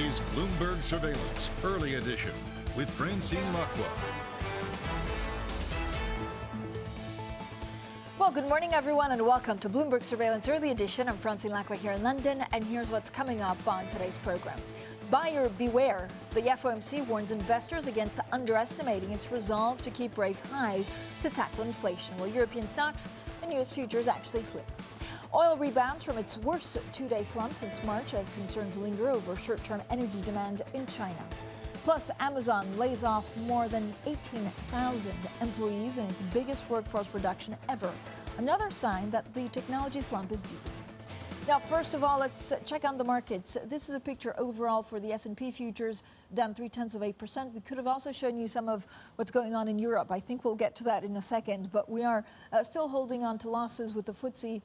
today's Bloomberg Surveillance Early Edition with Francine Lacqua. Well, good morning, everyone, and welcome to Bloomberg Surveillance Early Edition. I'm Francine Lacqua here in London, and here's what's coming up on today's program. Buyer beware. The FOMC warns investors against underestimating its resolve to keep rates high to tackle inflation, while European stocks and U.S. futures actually slip. Oil rebounds from its worst two-day slump since March as concerns linger over short-term energy demand in China. Plus, Amazon lays off more than 18,000 employees in its biggest workforce reduction ever. Another sign that the technology slump is deep. Now, first of all, let's check on the markets. This is a picture overall for the S&P futures, down 0.3%. We could have also shown you some of what's going on in Europe. I think we'll get to that in a second, but we are still holding on to losses with the FTSE.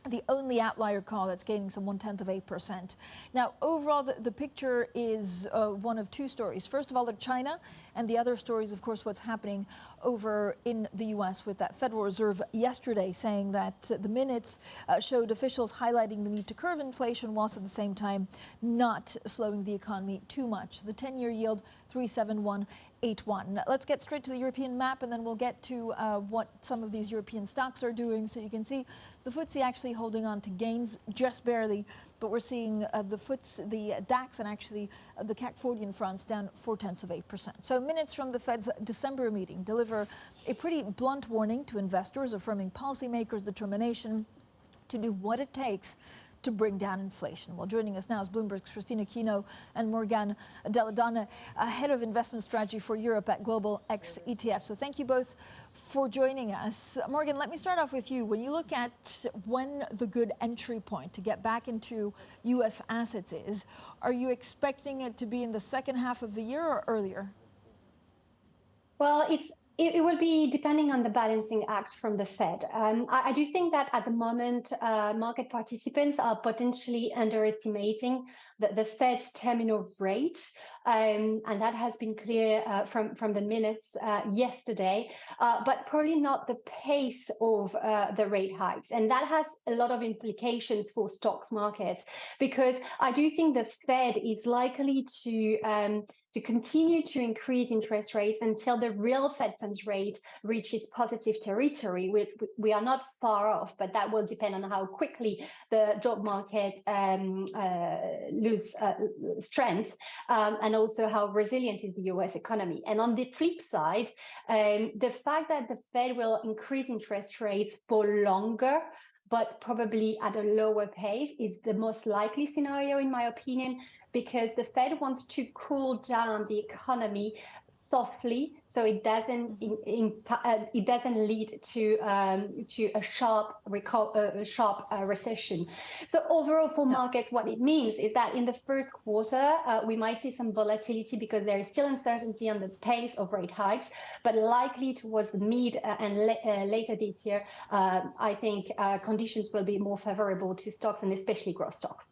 The only outlier call that's gaining some 0.1%. Now, overall, the picture is one of two stories. First of all, China, and the other story is, of course, what's happening over in the U.S. with that Federal Reserve yesterday saying that the minutes showed officials highlighting the need to curb inflation whilst at the same time not slowing the economy too much. The 10-year yield, 3.7181. Let's get straight to the European map, and then we'll get to what some of these European stocks are doing. So you can see the FTSE actually holding on to gains just barely, but we're seeing the DAX and actually the CAC 40 in France down 0.4%. So minutes from the Fed's December meeting deliver a pretty blunt warning to investors, affirming policymakers' determination to do what it takes to bring down inflation. Well, joining us now is Bloomberg's Christina Kino and Morgane Delledonne, head of investment strategy for Europe at Global X ETF. So thank you both for joining us. Morgane, let me start off with you. When you look at when the good entry point to get back into U.S. assets is, are you expecting it to be in the second half of the year or earlier? Well, it will be depending on the balancing act from the Fed. I do think that at the moment, market participants are potentially underestimating the Fed's terminal rate. And that has been clear from the minutes yesterday, but probably not the pace of the rate hikes. And that has a lot of implications for stocks markets, because I do think the Fed is likely to continue to increase interest rates until the real Fed funds rate reaches positive territory. We are not far off, but that will depend on how quickly the job market lose strength, and also how resilient is the US economy. And on the flip side, the fact that the Fed will increase interest rates for longer, but probably at a lower pace, is the most likely scenario, in my opinion, because the Fed wants to cool down the economy softly, so it doesn't lead to a sharp recession. So overall, for markets, what it means is that in the first quarter, we might see some volatility because there is still uncertainty on the pace of rate hikes, but likely towards the mid and later this year, I think conditions will be more favorable to stocks, and especially growth stocks.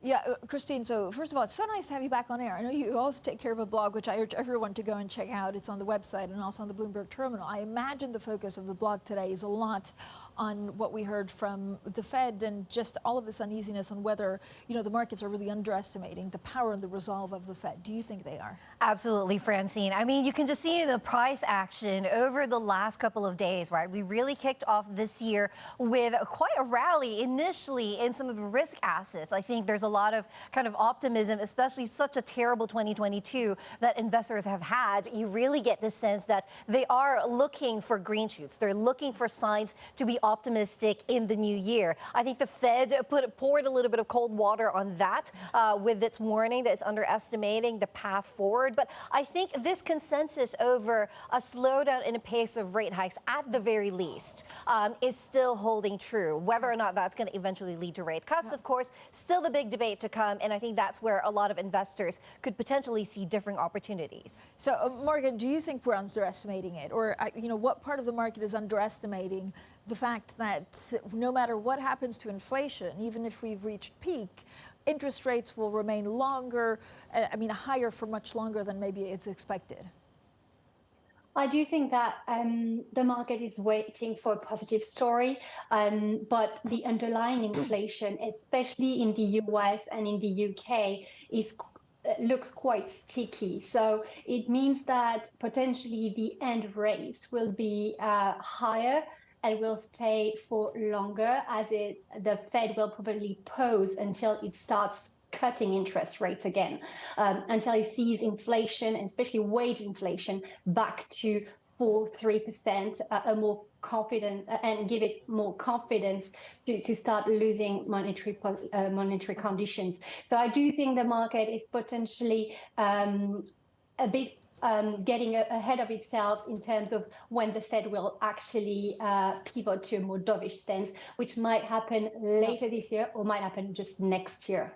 Yeah, Christine, so first of all, it's so nice to have you back on air. I know you also take care of a blog, which I urge everyone to go and check out. It's on the website and also on the Bloomberg terminal. I imagine the focus of the blog today is a lot on what we heard from the Fed and just all of this uneasiness on whether, the markets are really underestimating the power and the resolve of the Fed. Do you think they are? Absolutely, Francine. I mean, you can just see the price action over the last couple of days, right? We really kicked off this year with quite a rally initially in some of the risk assets. I think there's a lot of kind of optimism, especially such a terrible 2022 that investors have had. You really get the sense that they are looking for green shoots. They're looking for signs to be optimistic in the new year. I think the Fed poured a little bit of cold water on that with its warning that it's underestimating the path forward. But I think this consensus over a slowdown in a pace of rate hikes, at the very least, is still holding true. Whether or not that's going to eventually lead to rate cuts, of course, still the big debate to come. And I think that's where a lot of investors could potentially see different opportunities. So, Morgane, do you think we're underestimating it? Or, what part of the market is underestimating the fact that no matter what happens to inflation, even if we've reached peak, interest rates will remain higher for much longer than maybe it's expected? I do think that the market is waiting for a positive story, but the underlying inflation, especially in the US and in the UK, looks quite sticky. So it means that potentially the end rates will be higher and will stay for longer, as the Fed will probably pause until it starts cutting interest rates again, until it sees inflation, and especially wage inflation, back to 3%, a more confident, and give it more confidence to start losing monetary conditions. So I do think the market is potentially a bit getting ahead of itself in terms of when the Fed will actually pivot to a more dovish stance, which might happen later this year or might happen just next year.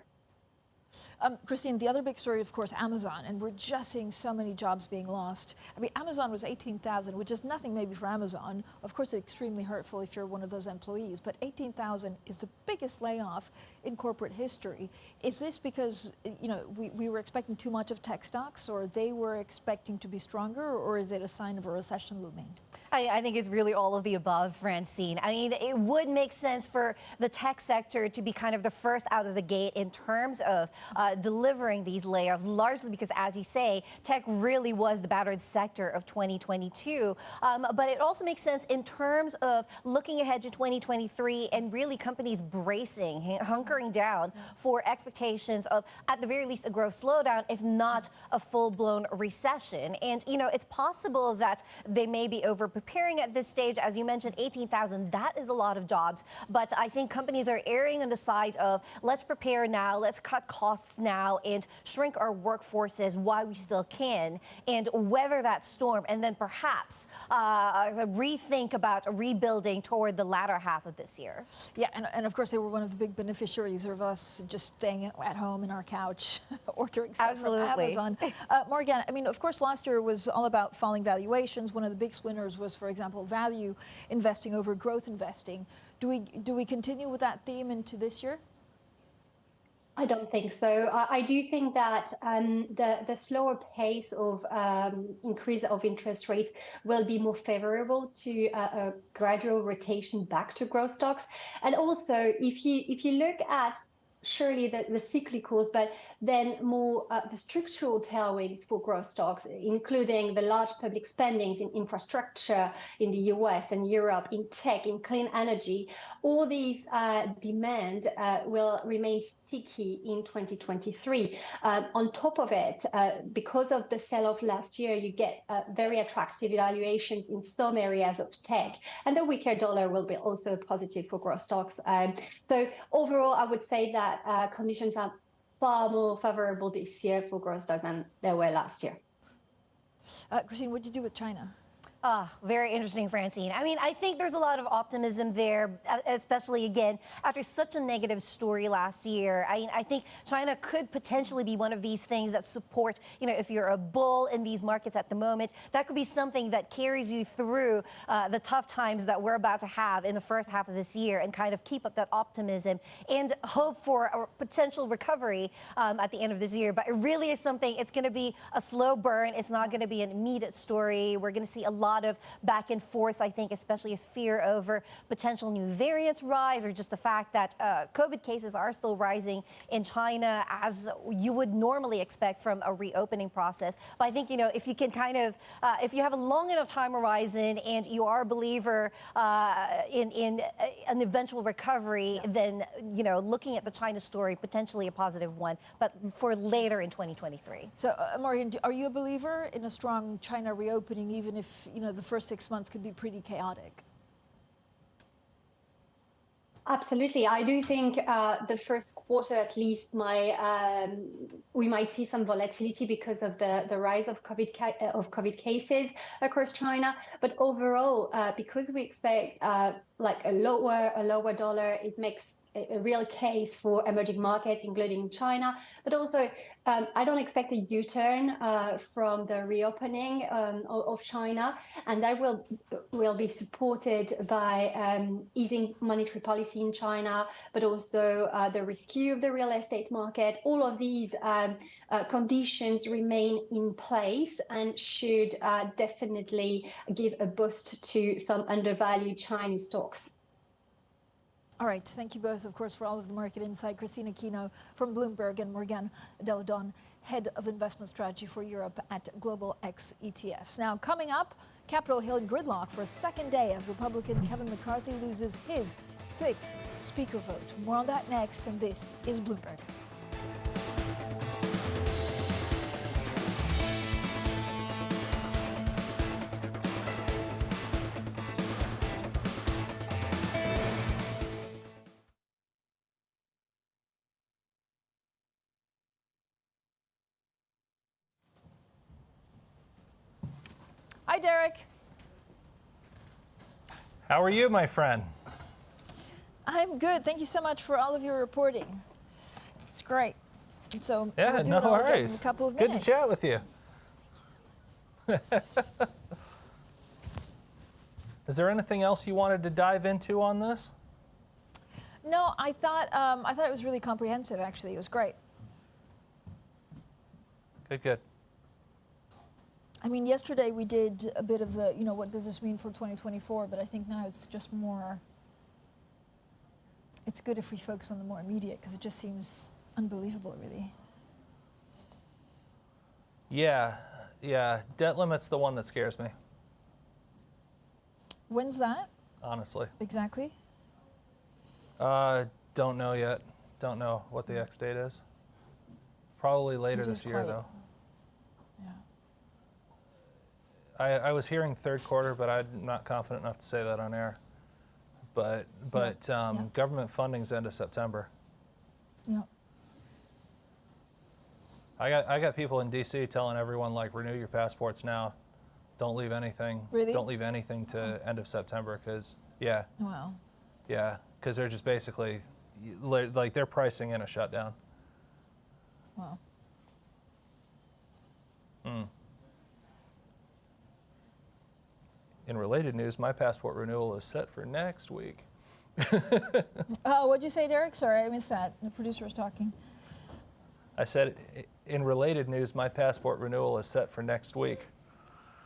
Christine, the other big story, of course, Amazon, and we're just seeing so many jobs being lost. I mean, Amazon was 18,000, which is nothing maybe for Amazon. Of course, it's extremely hurtful if you're one of those employees, but 18,000 is the biggest layoff in corporate history. Is this because, you know, we were expecting too much of tech stocks, or they were expecting to be stronger, or is it a sign of a recession looming? I think it's really all of the above, Francine. I mean, it would make sense for the tech sector to be kind of the first out of the gate in terms of delivering these layoffs, largely because, as you say, tech really was the battered sector of 2022. But it also makes sense in terms of looking ahead to 2023 and really companies bracing, hunkering down for expectations of, at the very least, a growth slowdown, if not a full-blown recession. And, you know, it's possible that they may be over-preparing at this stage. As you mentioned, 18,000, that is a lot of jobs. But I think companies are erring on the side of, let's prepare now, let's cut costs now, and shrink our workforces while we still can, and weather that storm, and then perhaps rethink about rebuilding toward the latter half of this year. Yeah, and of course, they were one of the big beneficiaries of us just staying at home in our couch, ordering stuff from Amazon. Morgane, I mean, of course, last year was all about falling valuations. One of the big winners was, for example, value investing over growth investing. Do we continue with that theme into this year? I don't think so. I do think that the slower pace of increase of interest rates will be more favorable to a gradual rotation back to growth stocks. And also, if you look at surely the cyclicals, but then more the structural tailwinds for growth stocks, including the large public spendings in infrastructure in the US and Europe, in tech, in clean energy, all these demand will remain sticky in 2023. On top of it, because of the sell-off last year, you get very attractive valuations in some areas of tech, and the weaker dollar will be also positive for growth stocks. So overall, I would say that conditions are far more favorable this year for growth stocks than they were last year. Christine, what did you do with China? Very interesting, Francine. I mean, I think there's a lot of optimism there, especially, again, after such a negative story last year. I think China could potentially be one of these things that support, you know, if you're a bull in these markets at the moment, that could be something that carries you through the tough times that we're about to have in the first half of this year, and kind of keep up that optimism and hope for a potential recovery at the end of this year. But it really is something, it's going to be a slow burn. It's not going to be an immediate story. We're going to see a lot of back and forth, I think, especially as fear over potential new variants rise, or just the fact that COVID cases are still rising in China, as you would normally expect from a reopening process. But I think, you know, if you can kind of, if you have a long enough time horizon and you are a believer in an eventual recovery, then, you know, looking at the China story, potentially a positive one, but for later in 2023. So, Morgane, are you a believer in a strong China reopening, even if, you know, the first 6 months could be pretty chaotic? Absolutely. I do think the first quarter, at least, we might see some volatility because of the rise of COVID cases across China. But overall, because we expect like a lower dollar, it makes a real case for emerging markets, including China, but also I don't expect a U-turn from the reopening of China, and that will be supported by easing monetary policy in China, but also the rescue of the real estate market. All of these conditions remain in place and should definitely give a boost to some undervalued Chinese stocks. All right, thank you both, of course, for all of the market insight. Christina Kino from Bloomberg and Morgane Delledonne, Head of Investment Strategy for Europe at Global X ETFs. Now, coming up, Capitol Hill in gridlock for a second day as Republican Kevin McCarthy loses his 6th speaker vote. More on that next, and this is Bloomberg. Hi, Derek. How are you, my friend? I'm good. Thank you so much for all of your reporting. It's great. So yeah, we'll do no it all again worries. in a couple of Good minutes. to chat with you. Is there anything else you wanted to dive into on this? No, I thought it was really comprehensive. Actually, it was great. Good. I mean, yesterday we did a bit of the, what does this mean for 2024? But I think now it's just more, it's good if we focus on the more immediate, because it just seems unbelievable, really. Yeah. Debt limit's the one that scares me, When's that honestly. exactly? Don't know yet. Don't know what the X date is. Probably later It this is year, quite- though. Yeah. I was hearing third quarter, but I'm not confident enough to say that on air. But Yeah. government funding's end of September. Yeah. I got people in D.C. telling everyone, like, renew your passports now. Don't leave anything. Really? Don't leave anything to end of September, because Wow. because they're just basically like they're pricing in a shutdown. Wow. In related news, my passport renewal is set for next week. Oh, what'd you say, Derek? Sorry, I missed that. The producer was talking. I said, in related news, my passport renewal is set for next week.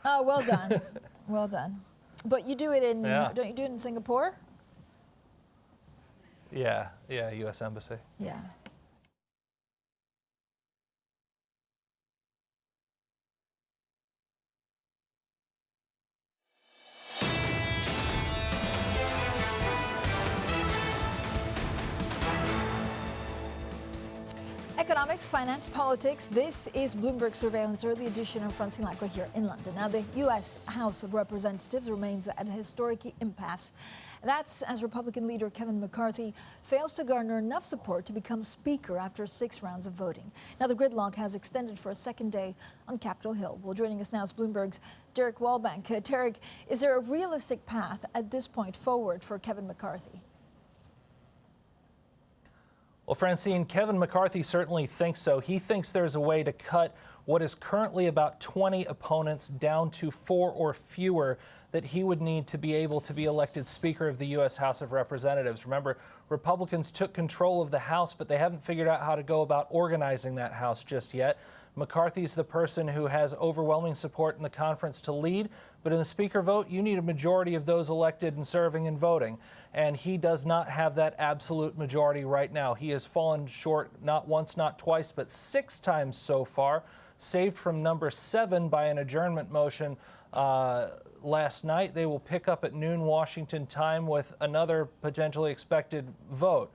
Oh, well done. Well done. But you do it in, Yeah. don't you do it in Singapore? Yeah, U.S. Embassy. Yeah. Economics, finance, politics. This is Bloomberg Surveillance Early Edition. I'm Francine Lacqua here in London. Now, the U.S. House of Representatives remains at a historic impasse. That's as Republican leader Kevin McCarthy fails to garner enough support to become Speaker after 6 rounds of voting. Now, the gridlock has extended for a second day on Capitol Hill. Well, joining us now is Bloomberg's Derek Wallbank. Derek, is there a realistic path at this point forward for Kevin McCarthy? Well, Francine, Kevin McCarthy certainly thinks so. He thinks there's a way to cut what is currently about 20 opponents down to 4 or fewer that he would need to be able to be elected Speaker of the U.S. House of Representatives. Remember, Republicans took control of the House, but they haven't figured out how to go about organizing that House just yet. McCarthy's the person who has overwhelming support in the conference to lead, but in the Speaker vote, you need a majority of those elected and serving and voting. And he does not have that absolute majority right now. He has fallen short not once, not twice, but 6 times so far, saved from number 7 by an adjournment motion last night. They will pick up at noon Washington time with another potentially expected vote.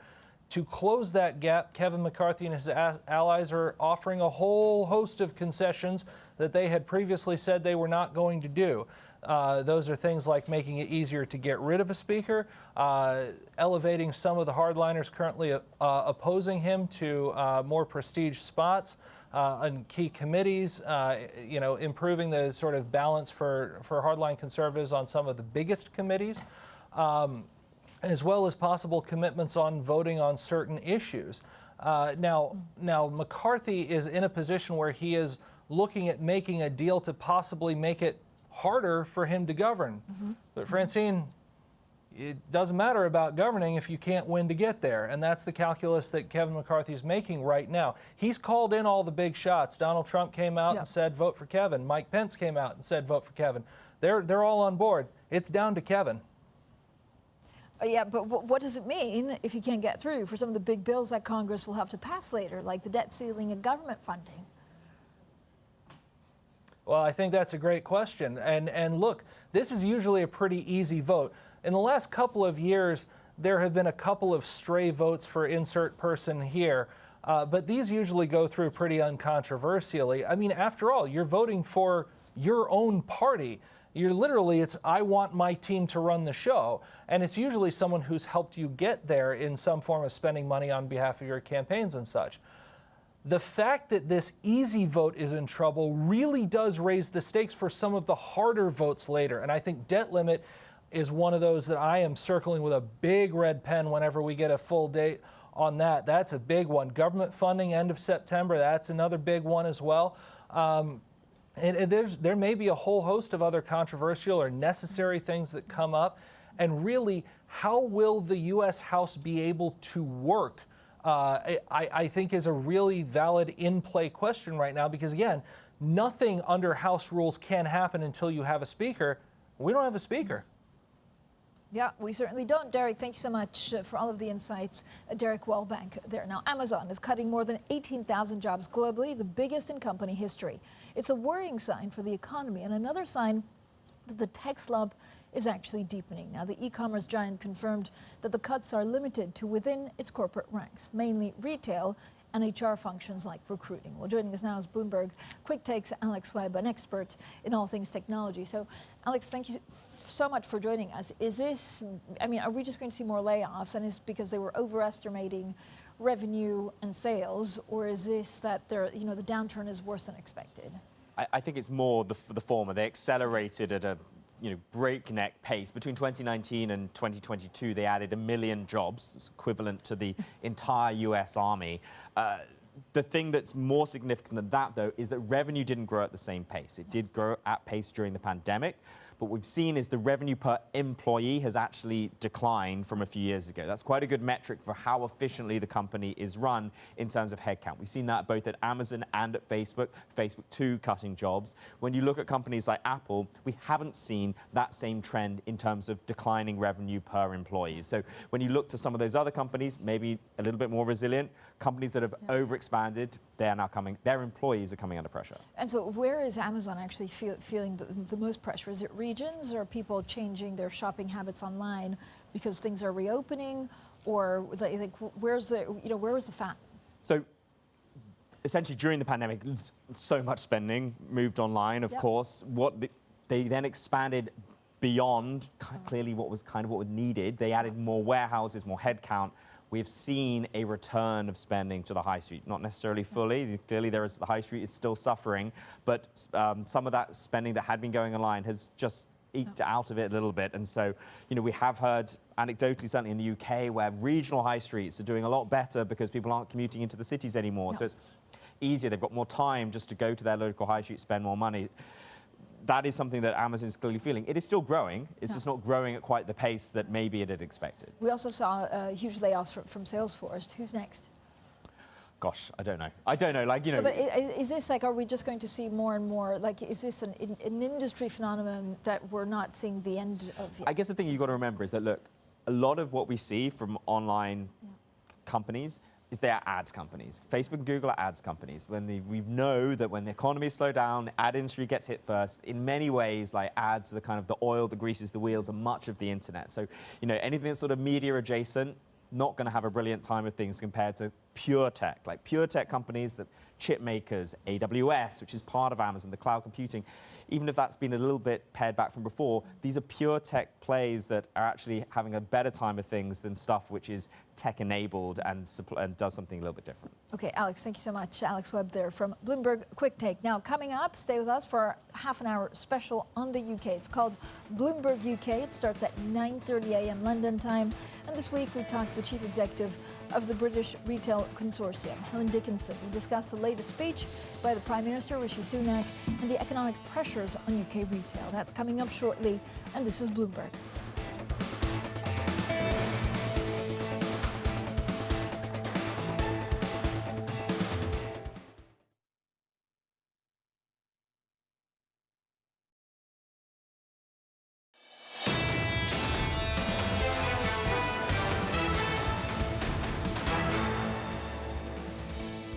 To close that gap, Kevin McCarthy and his allies are offering a whole host of concessions that they had previously said they were not going to do. Those are things like making it easier to get rid of a speaker, elevating some of the hardliners currently opposing him to more prestige spots on key committees, improving the sort of balance for hardline conservatives on some of the biggest committees. as well as possible commitments on voting on certain issues. Now McCarthy is in a position where he is looking at making a deal to possibly make it harder for him to govern. But Francine, it doesn't matter about governing if you can't win to get there. And that's the calculus that Kevin McCarthy is making right now. He's called in all the big shots. Donald Trump came out and said, vote for Kevin. Mike Pence came out and said, vote for Kevin. They're all on board. It's down to Kevin. Yeah, but what does it mean if he can't get through for some of the big bills that Congress will have to pass later, like the debt ceiling and government funding? Well, I think that's a great question. And look, this is usually a pretty easy vote. In the last couple of years, there have been a couple of stray votes for insert person here, but these usually go through pretty uncontroversially. I mean, after all, you're voting for your own party. You're literally, it's, I want my team to run the show. And it's usually someone who's helped you get there in some form of spending money on behalf of your campaigns and such. The fact that this easy vote is in trouble really does raise the stakes for some of the harder votes later. And I think debt limit is one of those that I am circling with a big red pen whenever we get a full date on that. That's a big one. Government funding, end of September, that's another big one as well. And there may be a whole host of other controversial or necessary things that come up. And really, how will the U.S. House be able to work? I think is a really valid in-play question right now, because again, nothing under House rules can happen until you have a speaker. We don't have a speaker. Yeah, we certainly don't. Derek, thank you so much for all of the insights. Derek Wellbank there. Now, Amazon is cutting more than 18,000 jobs globally, the biggest in company history. It's a worrying sign for the economy and another sign that the tech slump is actually deepening. Now, the e-commerce giant confirmed that the cuts are limited to within its corporate ranks, mainly retail and HR functions like recruiting. Well, joining us now is Bloomberg Quick Takes Alex Webb, an expert in all things technology. So, Alex, thank you so much for joining us. Is this, I mean, are we just going to see more layoffs, and it's because they were overestimating revenue and sales, or is this that the downturn is worse than expected? I think it's more the former. They accelerated at a breakneck pace. Between 2019 and 2022, they added 1 million jobs. It's equivalent to the entire US Army. The thing that's more significant than that, though, is that revenue didn't grow at the same pace. It did grow at pace during the pandemic. But what we've seen is the revenue per employee has actually declined from a few years ago. That's quite a good metric for how efficiently the company is run in terms of headcount. We've seen that both at Amazon and at Facebook. Facebook too cutting jobs. When you look at companies like Apple, we haven't seen that same trend in terms of declining revenue per employee. So when you look to some of those other companies, maybe a little bit more resilient, companies that have overexpanded, their employees are coming under pressure. And so where is Amazon actually feeling the most pressure? Is it regions, or are people changing their shopping habits online because things are reopening, or where was the fat? So essentially during the pandemic, so much spending moved online, of course. They then expanded beyond clearly what was needed. They added more warehouses, more headcount. We've seen a return of spending to the high street, not necessarily fully. Clearly, the high street is still suffering, but some of that spending that had been going online has just eked out of it a little bit. And so, we have heard anecdotally, certainly in the UK, where regional high streets are doing a lot better because people aren't commuting into the cities anymore. So it's easier. They've got more time just to go to their local high street, spend more money. That is something that Amazon is clearly feeling. It is still growing. It's just not growing at quite the pace that maybe it had expected. We also saw huge layoffs from Salesforce. Who's next? Gosh, I don't know. But is this are we just going to see more and more? Is this an industry phenomenon that we're not seeing the end of yet? I guess the thing you've got to remember is that, look, a lot of what we see from online companies is they are ads companies. Facebook and Google are ads companies. We know that when the economy slows down, ad industry gets hit first. In many ways, ads are the oil that greases the wheels of much of the internet. So, anything that's sort of media adjacent, not going to have a brilliant time of things compared to pure tech, like pure tech companies, that chip makers, AWS, which is part of Amazon, the cloud computing, even if that's been a little bit pared back from before, these are pure tech plays that are actually having a better time of things than stuff which is tech-enabled and does something a little bit different. Okay, Alex, thank you so much. Alex Webb there from Bloomberg Quick Take. Now, coming up, stay with us for our half-an-hour special on the UK. It's called Bloomberg UK. It starts at 9:30 a.m. London time. And this week, we talked to the chief executive of the British Retail Consortium, Helen Dickinson. We discussed the latest speech by the Prime Minister, Rishi Sunak, and the economic pressures on UK retail. That's coming up shortly, and this is Bloomberg.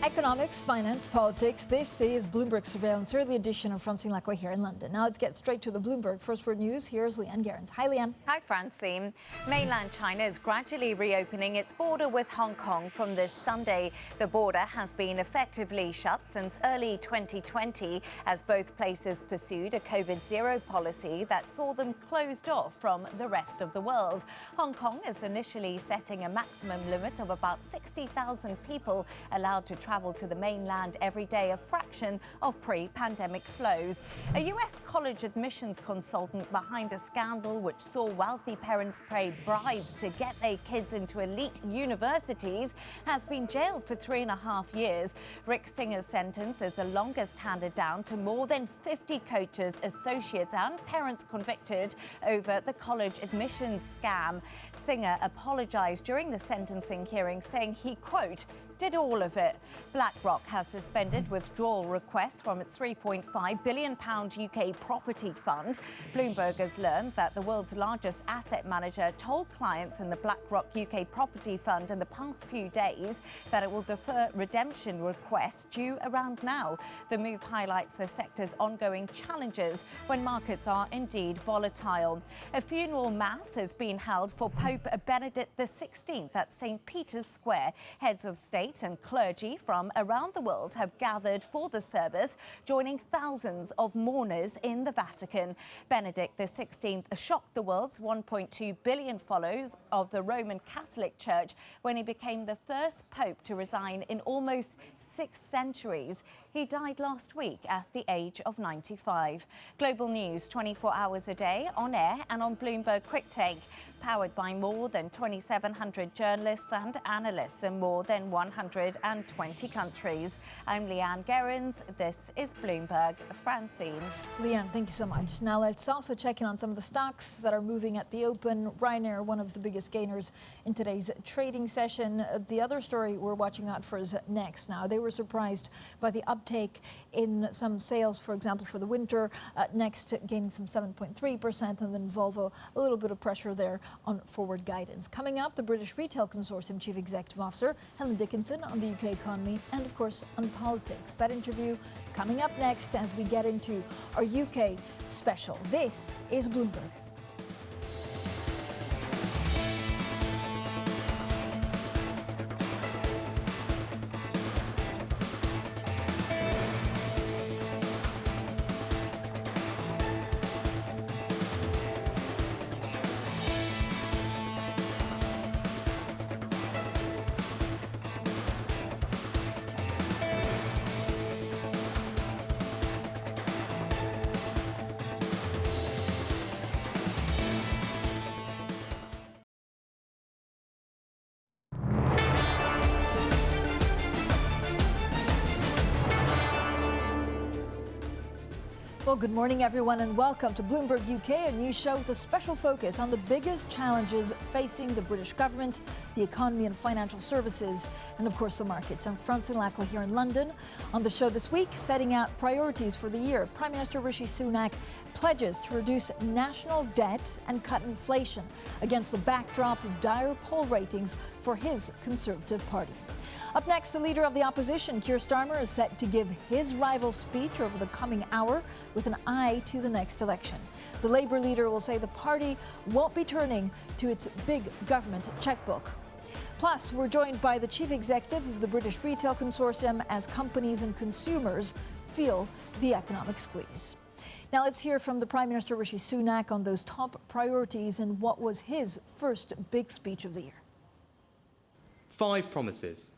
Economics, finance, politics. This is Bloomberg Surveillance, early edition of Francine Lacqua here in London. Now let's get straight to the Bloomberg First Word News. Here's Leanne Gerrans. Hi, Leanne. Hi, Francine. Mainland China is gradually reopening its border with Hong Kong from this Sunday. The border has been effectively shut since early 2020 as both places pursued a COVID-0 policy that saw them closed off from the rest of the world. Hong Kong is initially setting a maximum limit of about 60,000 people allowed to travel to the mainland every day, a fraction of pre-pandemic flows. A US college admissions consultant behind a scandal which saw wealthy parents pay bribes to get their kids into elite universities has been jailed for 3.5 years. Rick Singer's sentence is the longest handed down to more than 50 coaches, associates and parents convicted over the college admissions scam. Singer apologized during the sentencing hearing, saying he, quote, did all of it. BlackRock has suspended withdrawal requests from its £3.5 billion UK property fund. Bloomberg has learned that the world's largest asset manager told clients in the BlackRock UK property fund in the past few days that it will defer redemption requests due around now. The move highlights the sector's ongoing challenges when markets are indeed volatile. A funeral mass has been held for Pope Benedict XVI at St. Peter's Square. Heads of state and clergy from around the world have gathered for the service, joining thousands of mourners in the Vatican. Benedict XVI shocked the world's 1.2 billion followers of the Roman Catholic Church when he became the first pope to resign in almost 6 centuries. He died last week at the age of 95. Global news 24 hours a day, on air and on Bloomberg Quick Take, powered by more than 2,700 journalists and analysts in more than 120 countries. I'm Leanne Gerrans. This is Bloomberg. Francine. Leanne, thank you so much. Now let's also check in on some of the stocks that are moving at the open. Ryanair, one of the biggest gainers in today's trading session. The other story we're watching out for is Next. Now, they were surprised by the uptake in some sales, for example, for the winter. Next gaining some 7.3%, and then Volvo, a little bit of pressure there on forward guidance. Coming up, the British Retail Consortium Chief Executive Officer, Helen Dickinson, on the UK economy and, of course, on politics. That interview coming up next as we get into our UK special. This is Bloomberg. Well, good morning, everyone, and welcome to Bloomberg UK, a news show with a special focus on the biggest challenges facing the British government, the economy and financial services, and of course the markets. I'm Francine Lacqua here in London. On the show this week, setting out priorities for the year, Prime Minister Rishi Sunak pledges to reduce national debt and cut inflation against the backdrop of dire poll ratings for his Conservative Party. Up next, the leader of the opposition, Keir Starmer, is set to give his rival speech over the coming hour with an eye to the next election. The Labour leader will say the party won't be turning to its big government checkbook. Plus, we're joined by the chief executive of the British Retail Consortium as companies and consumers feel the economic squeeze. Now let's hear from the Prime Minister Rishi Sunak on those top priorities and what was his first big speech of the year. 5 promises.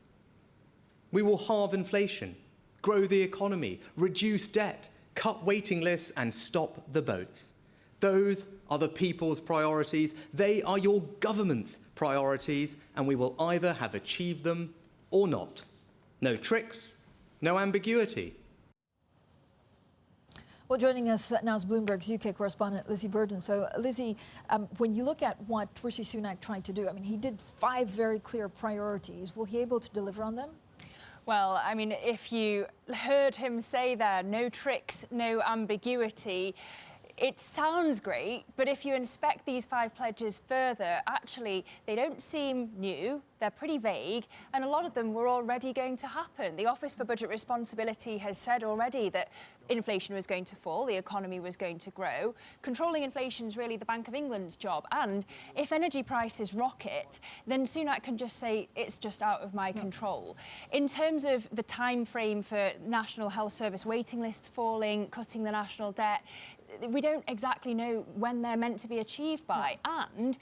We will halve inflation, grow the economy, reduce debt, cut waiting lists and stop the boats. Those are the people's priorities. They are your government's priorities, and we will either have achieved them or not. No tricks, no ambiguity. Well, joining us now is Bloomberg's UK correspondent, Lizzie Burden. So, Lizzie, when you look at what Rishi Sunak tried to do, I mean, he did 5 very clear priorities. Will he be able to deliver on them? Well, I mean, if you heard him say there, no tricks, no ambiguity, it sounds great, but if you inspect these 5 pledges further, actually, they don't seem new. They're pretty vague, and a lot of them were already going to happen. The Office for Budget Responsibility has said already that inflation was going to fall, the economy was going to grow. Controlling inflation is really the Bank of England's job, and if energy prices rocket, then Sunak can just say it's just out of my control. In terms of the time frame for National Health Service waiting lists falling, cutting the national debt, we don't exactly know when they're meant to be achieved by. And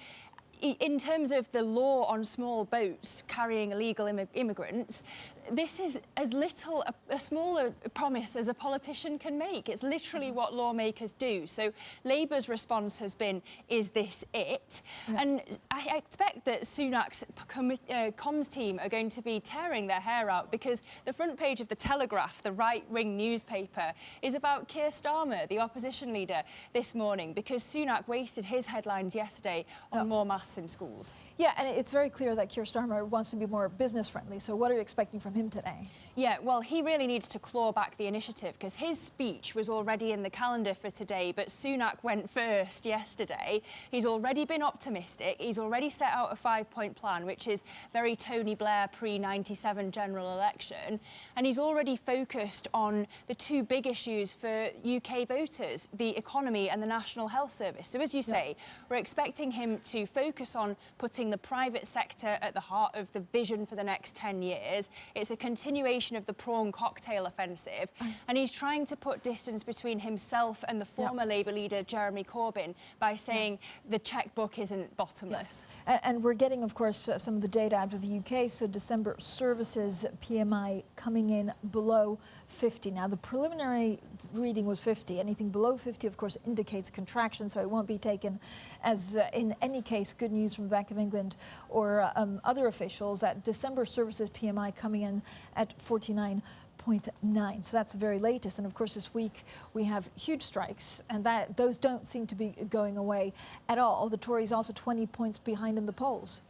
in terms of the law on small boats carrying illegal immigrants, this is as little a smaller promise as a politician can make. It's literally what lawmakers do. So Labour's response has been, is this it? Yeah. And I expect that Sunak's comms team are going to be tearing their hair out, because the front page of The Telegraph, the right-wing newspaper, is about Keir Starmer, the opposition leader, this morning, because Sunak wasted his headlines yesterday on more maths in schools. Yeah, and it's very clear that Keir Starmer wants to be more business-friendly. So what are you expecting from him today? Yeah, well, he really needs to claw back the initiative, because his speech was already in the calendar for today, but Sunak went first yesterday. He's already been optimistic. He's already set out a 5-point plan, which is very Tony Blair pre-97 general election. And he's already focused on the 2 big issues for UK voters, the economy and the National Health Service. So as you say, we're expecting him to focus on putting the private sector at the heart of the vision for the next 10 years. It's a continuation of the prawn cocktail offensive, and he's trying to put distance between himself and the former Labour leader Jeremy Corbyn by saying the chequebook isn't bottomless. And we're getting, of course, some of the data out of the UK. So December services PMI coming in below 50. Now, the preliminary reading was 50. Anything below 50, of course, indicates contraction, so it won't be taken as, in any case, good news from the Bank of England or other officials. That December services PMI coming in at 49.9. So that's the very latest. And of course, this week we have huge strikes, and those don't seem to be going away at all. The Tories also 20 points behind in the polls.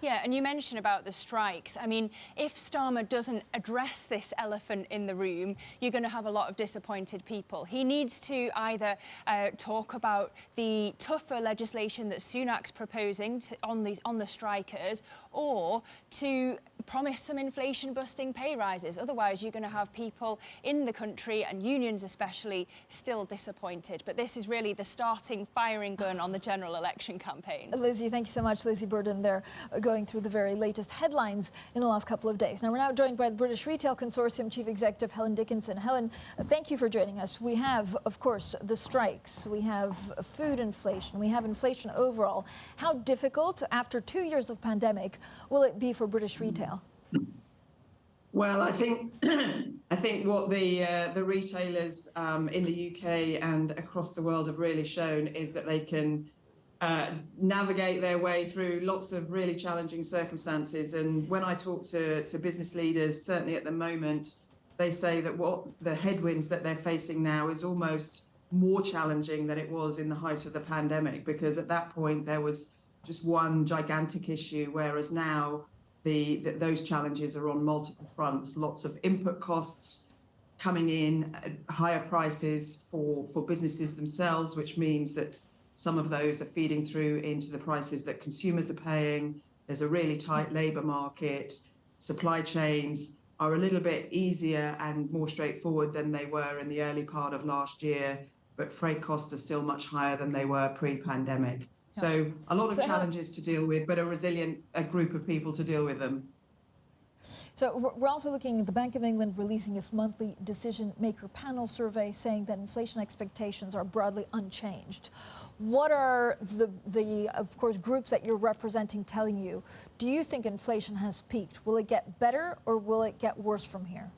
Yeah, and you mentioned about the strikes. I mean, if Starmer doesn't address this elephant in the room, you're going to have a lot of disappointed people. He needs to either talk about the tougher legislation that Sunak's proposing on the strikers, or to promise some inflation-busting pay rises. Otherwise, you're going to have people in the country, and unions especially, still disappointed. But this is really the starting firing gun on the general election campaign. Lizzie, thank you so much. Lizzie Burden there, going through the very latest headlines in the last couple of days. Now, we're now joined by the British Retail Consortium Chief Executive Helen Dickinson. Helen, thank you for joining us. We have, of course, the strikes. We have food inflation. We have inflation overall. How difficult, after 2 years of pandemic, will it be for British retail? Well, I think what the retailers in the UK and across the world have really shown is that they can navigate their way through lots of really challenging circumstances. And when I talk to business leaders, certainly at the moment, they say that what the headwinds that they're facing now is almost more challenging than it was in the height of the pandemic, because at that point there was just one gigantic issue, whereas now those challenges are on multiple fronts. Lots of input costs coming in, higher prices for businesses themselves, which means that some of those are feeding through into the prices that consumers are paying. There's a really tight labour market. Supply chains are a little bit easier and more straightforward than they were in the early part of last year, but freight costs are still much higher than they were pre-pandemic. So a lot of challenges to deal with, but a resilient group of people to deal with them. So we're also looking at the Bank of England releasing its monthly decision maker panel survey saying that inflation expectations are broadly unchanged. What are the of course, groups that you're representing telling you? Do you think inflation has peaked? Will it get better or will it get worse from here?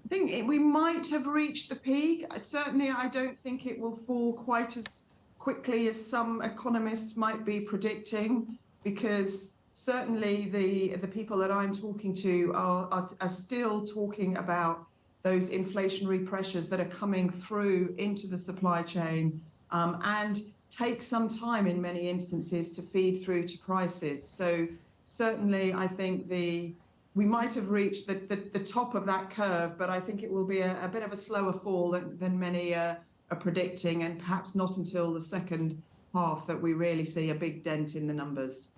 I think we might have reached the peak. Certainly, I don't think it will fall quite as quickly as some economists might be predicting, because certainly the people that I'm talking to are still talking about those inflationary pressures that are coming through into the supply chain and take some time in many instances to feed through to prices. So certainly I think we might have reached the top of that curve, but I think it will be a bit of a slower fall than many are predicting, and perhaps not until the second half that we really see a big dent in the numbers.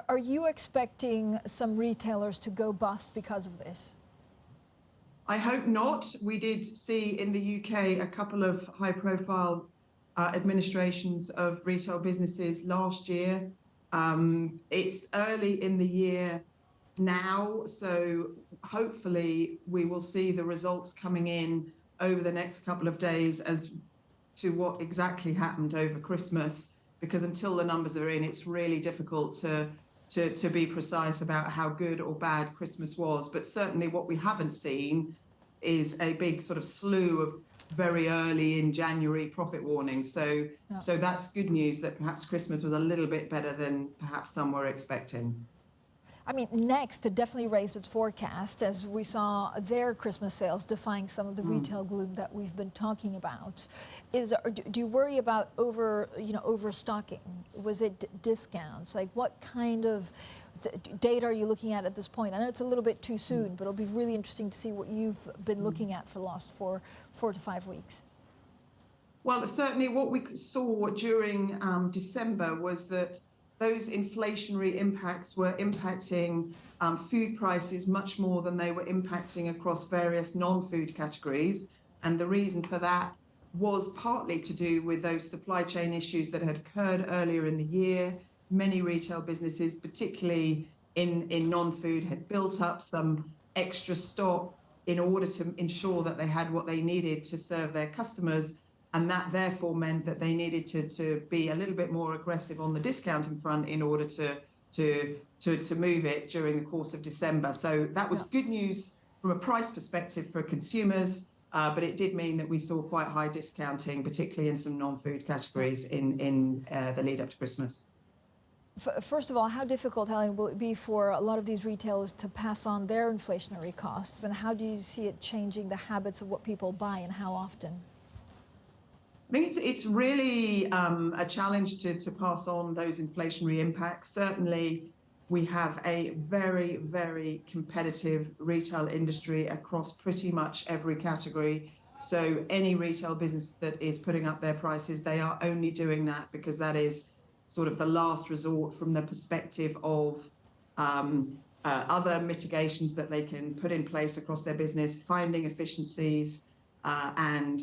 Are you expecting some retailers to go bust because of this? I hope not. We did see in the UK a couple of high-profile administrations of retail businesses last year. It's early in the year now, so hopefully we will see the results coming in over the next couple of days as to what exactly happened over Christmas, because until the numbers are in, it's really difficult to be precise about how good or bad Christmas was. But certainly what we haven't seen is a big sort of slew of very early in January profit warnings. So that's good news that perhaps Christmas was a little bit better than perhaps some were expecting. I mean, Next definitely raised its forecast as we saw their Christmas sales defying some of the retail gloom that we've been talking about. Do you worry about overstocking? Was it discounts? Like, what kind of data are you looking at this point? I know it's a little bit too soon, but it'll be really interesting to see what you've been looking at for the last four to 5 weeks. Well, certainly what we saw during December was that those inflationary impacts were impacting food prices much more than they were impacting across various non-food categories. And the reason for that was partly to do with those supply chain issues that had occurred earlier in the year. Many retail businesses, particularly in non-food, had built up some extra stock in order to ensure that they had what they needed to serve their customers. And that therefore meant that they needed to be a little bit more aggressive on the discounting front in order to move it during the course of December. So that was good news from a price perspective for consumers, but it did mean that we saw quite high discounting, particularly in some non-food categories in the lead up to Christmas. First of all, how difficult, Helen, will it be for a lot of these retailers to pass on their inflationary costs? And how do you see it changing the habits of what people buy and how often? I think it's really a challenge to pass on those inflationary impacts. Certainly, we have a very, very competitive retail industry across pretty much every category. So any retail business that is putting up their prices, they are only doing that because that is sort of the last resort from the perspective of other mitigations that they can put in place across their business, finding efficiencies, and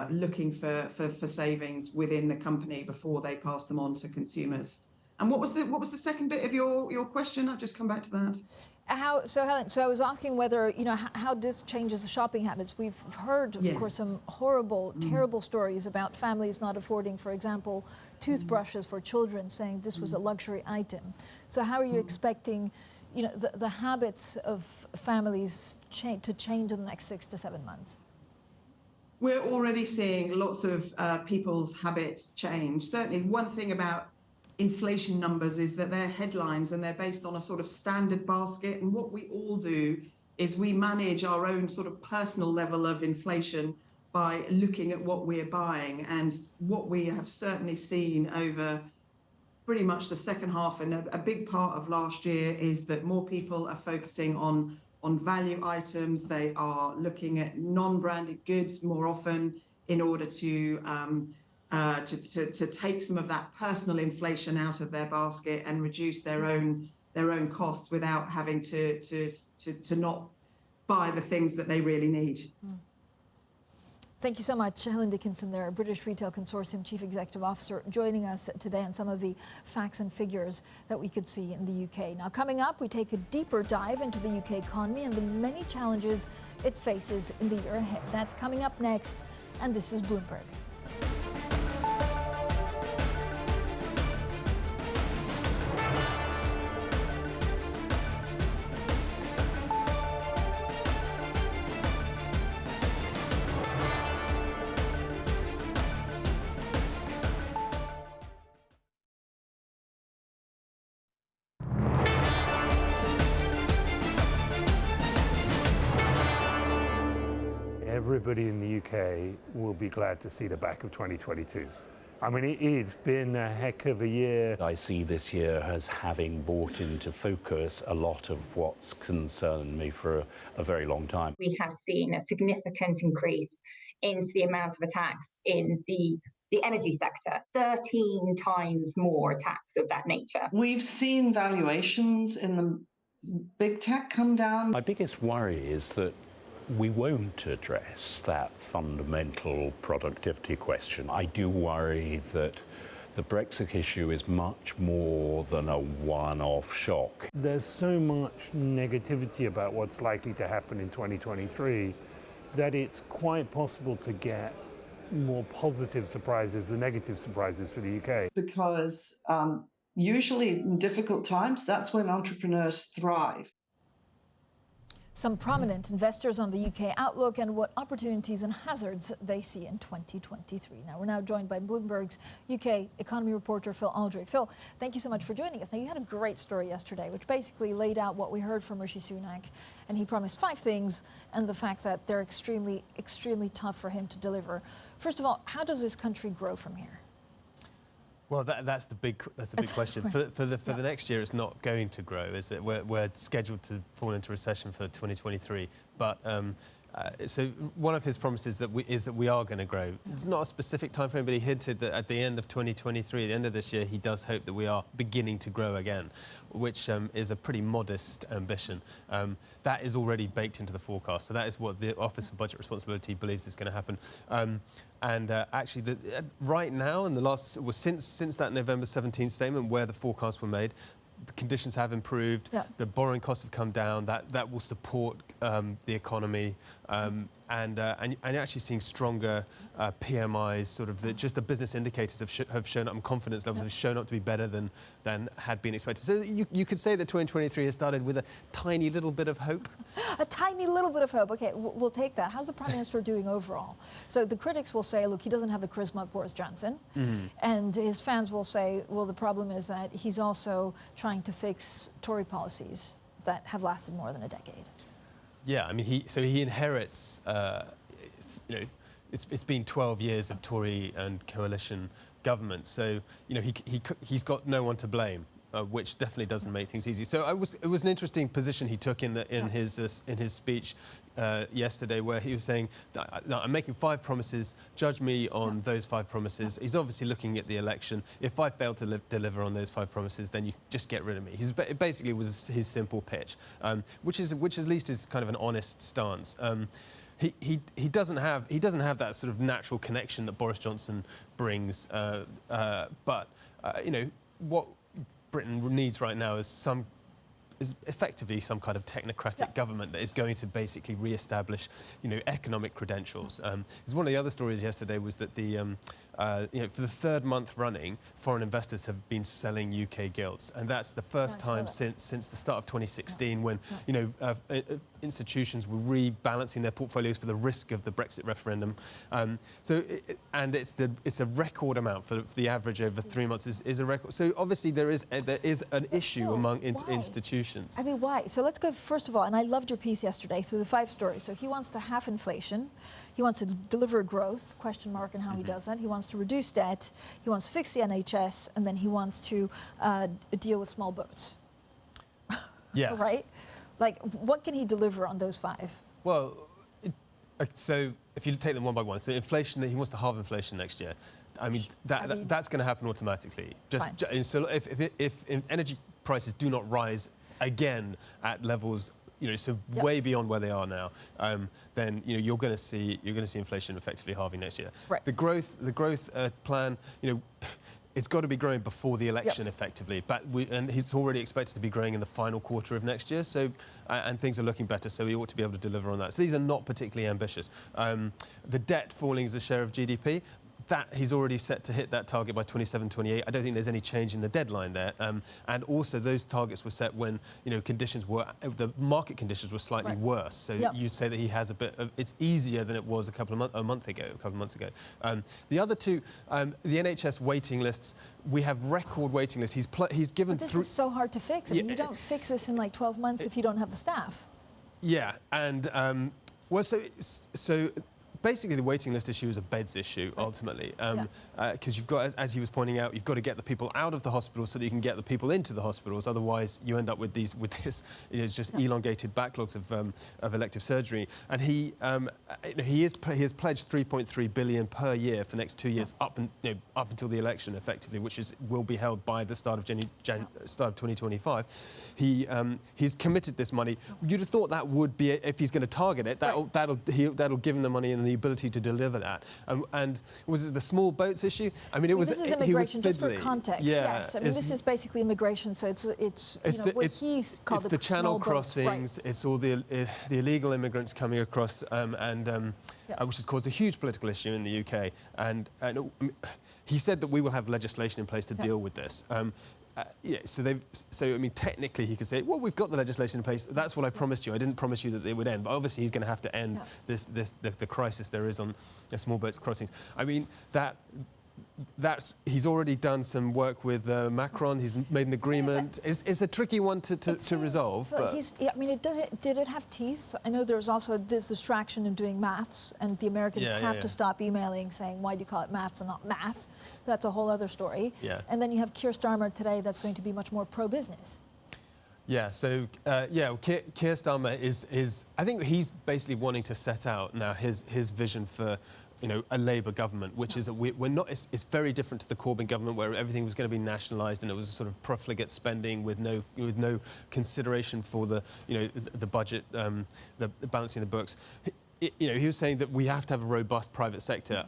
looking for savings within the company before they pass them on to consumers. And what was the second bit of your question? I'll just come back to that. Helen, so I was asking whether, how this changes the shopping habits. We've heard, of course, some horrible, terrible stories about families not affording, for example, toothbrushes for children, saying this was a luxury item. So how are you expecting, the habits of families to change in the next 6 to 7 months? We're already seeing lots of people's habits change. Certainly one thing about inflation numbers is that they're headlines and they're based on a sort of standard basket. And what we all do is we manage our own sort of personal level of inflation by looking at what we're buying. And what we have certainly seen over pretty much the second half and a big part of last year is that more people are focusing on value items. They are looking at non-branded goods more often in order to take some of that personal inflation out of their basket and reduce their own costs without having to not buy the things that they really need. Thank you so much, Helen Dickinson there, British Retail Consortium Chief Executive Officer, joining us today on some of the facts and figures that we could see in the UK. Now, coming up, we take a deeper dive into the UK economy and the many challenges it faces in the year ahead. That's coming up next, and this is Bloomberg. Everybody in the UK will be glad to see the back of 2022. I mean, it's been a heck of a year. I see this year as having brought into focus a lot of what's concerned me for a very long time. We have seen a significant increase into the amount of attacks in the energy sector, 13 times more attacks of that nature. We've seen valuations in the big tech come down. My biggest worry is that we won't address that fundamental productivity question. I do worry that the Brexit issue is much more than a one-off shock. There's so much negativity about what's likely to happen in 2023 that it's quite possible to get more positive surprises than negative surprises for the UK. Because usually in difficult times, that's when entrepreneurs thrive. Some prominent investors on the UK outlook and what opportunities and hazards they see in 2023. Now, we're now joined by Bloomberg's UK economy reporter, Phil Aldrich. Phil, thank you so much for joining us. Now, you had a great story yesterday, which basically laid out what we heard from Rishi Sunak, and he promised 5 things and the fact that they're extremely, extremely tough for him to deliver. First of all, how does this country grow from here? Well, that's the big question. For the next year, it's not going to grow, is it? We're scheduled to fall into recession for 2023. But so one of his promises is that we are going to grow. It's not a specific time frame, but he hinted that at the end of 2023, the end of this year, he does hope that we are beginning to grow again, which is a pretty modest ambition. That is already baked into the forecast. So that is what the Office for Budget Responsibility believes is going to happen. Actually, right now, in the last, since that November 17th statement where the forecasts were made, the conditions have improved. Yeah. The borrowing costs have come down. That will support the economy, and you're actually seeing stronger PMIs. Sort of just the business indicators have shown up, and confidence levels have shown up to be better than had been expected. So you could say that 2023 has started with a tiny little bit of hope. A tiny little bit of hope. Okay, we'll take that. How's the Prime Minister doing overall? So the critics will say, look, he doesn't have the charisma of Boris Johnson. Mm-hmm. And his fans will say, well, the problem is that he's also trying to fix Tory policies that have lasted more than a decade. Yeah, I mean, he inherits, it's been 12 years of Tory and coalition government, so, he's got no one to blame, which definitely doesn't make things easy. So it was an interesting position he took in his speech yesterday, where he was saying that I'm making 5 promises, judge me on those 5 promises. He's obviously looking at the election. If I fail to deliver on those 5 promises, then you just get rid of me. It basically was his simple pitch, which at least is kind of an honest stance. He doesn't have that sort of natural connection that Boris Johnson brings, but what Britain needs right now is effectively some kind of technocratic government that is going to basically re-establish, economic credentials. Because one of the other stories yesterday was that for the 3rd month running, foreign investors have been selling UK gilts, and that's the first time since the start of 2016 when institutions were rebalancing their portfolios for the risk of the Brexit referendum. It's a record amount for the average over 3 months is a record. So obviously there is an issue among institutions. I mean, why? So let's go first of all, and I loved your piece yesterday through the 5 stories. So he wants to halve inflation, he wants to deliver growth, question mark on how he does that. He wants to reduce debt, he wants to fix the NHS, and then he wants to deal with small boats. Yeah. Right? Like, what can he deliver on those 5? Well, so if you take them one by one, so inflation, he wants to halve inflation next year. I mean, that's going to happen automatically. So if energy prices do not rise again at levels so way beyond where they are now, then you're going to see inflation effectively halving next year. Right. The growth plan, it's got to be growing before the election effectively, and he's already expected to be growing in the final quarter of next year. So, and things are looking better, so he ought to be able to deliver on that. So these are not particularly ambitious. The debt falling as a share of GDP. That he's already set to hit that target by 27-28. I don't think there's any change in the deadline there. And also those targets were set when the market conditions were slightly worse. So you'd say that he has a bit of, it's easier than it was a couple of months ago. The other two, the NHS waiting lists. We have record waiting lists. He's given. But this is so hard to fix. I mean, you don't fix this in like 12 months if you don't have the staff. Yeah, and so. Basically, the waiting list issue is a beds issue, ultimately, because you've got, as he was pointing out, you've got to get the people out of the hospital so that you can get the people into the hospitals. Otherwise, you end up with this, just elongated backlogs of elective surgery. And he has pledged 3.3 billion per year for the next 2 years, up until the election, effectively, which will be held by the start of 2025. He's committed this money. You'd have thought that would be, if he's going to target it, that'll give him the money and the ability to deliver that. And was it the small boats issue? I mean, this is immigration, just for context. Yes, I mean, this is basically immigration. So it's what he's called the channel crossings. It's all the illegal immigrants coming across, which has caused a huge political issue in the UK. And he said that we will have legislation in place to deal with this. So I mean, technically he could say, well, we've got the legislation in place. That's what I promised you. I didn't promise you that they would end. But obviously he's going to have to end the crisis there is on small boats crossings. I mean, he's already done some work with Macron. He's made an agreement. It's a tricky one to resolve. But I mean, did it have teeth? I know there's also this distraction in doing maths, and the Americans have to stop emailing saying, why do you call it maths and not math? That's a whole other story. Yeah. And then you have Keir Starmer today that's going to be much more pro-business. Yeah, so, Keir Starmer is, I think he's basically wanting to set out now his vision for a Labour government, which is we're not. It's very different to the Corbyn government, where everything was going to be nationalised and it was a sort of profligate spending with no consideration for the budget, the balancing the books. He was saying that we have to have a robust private sector.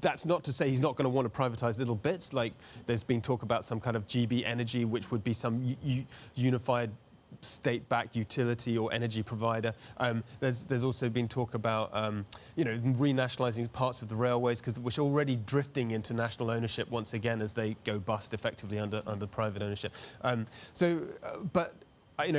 That's not to say he's not going to want to privatise little bits. Like there's been talk about some kind of GB Energy, which would be some unified state-backed utility or energy provider. There's also been talk about renationalising parts of the railways, which are already drifting into national ownership once again as they go bust effectively under private ownership.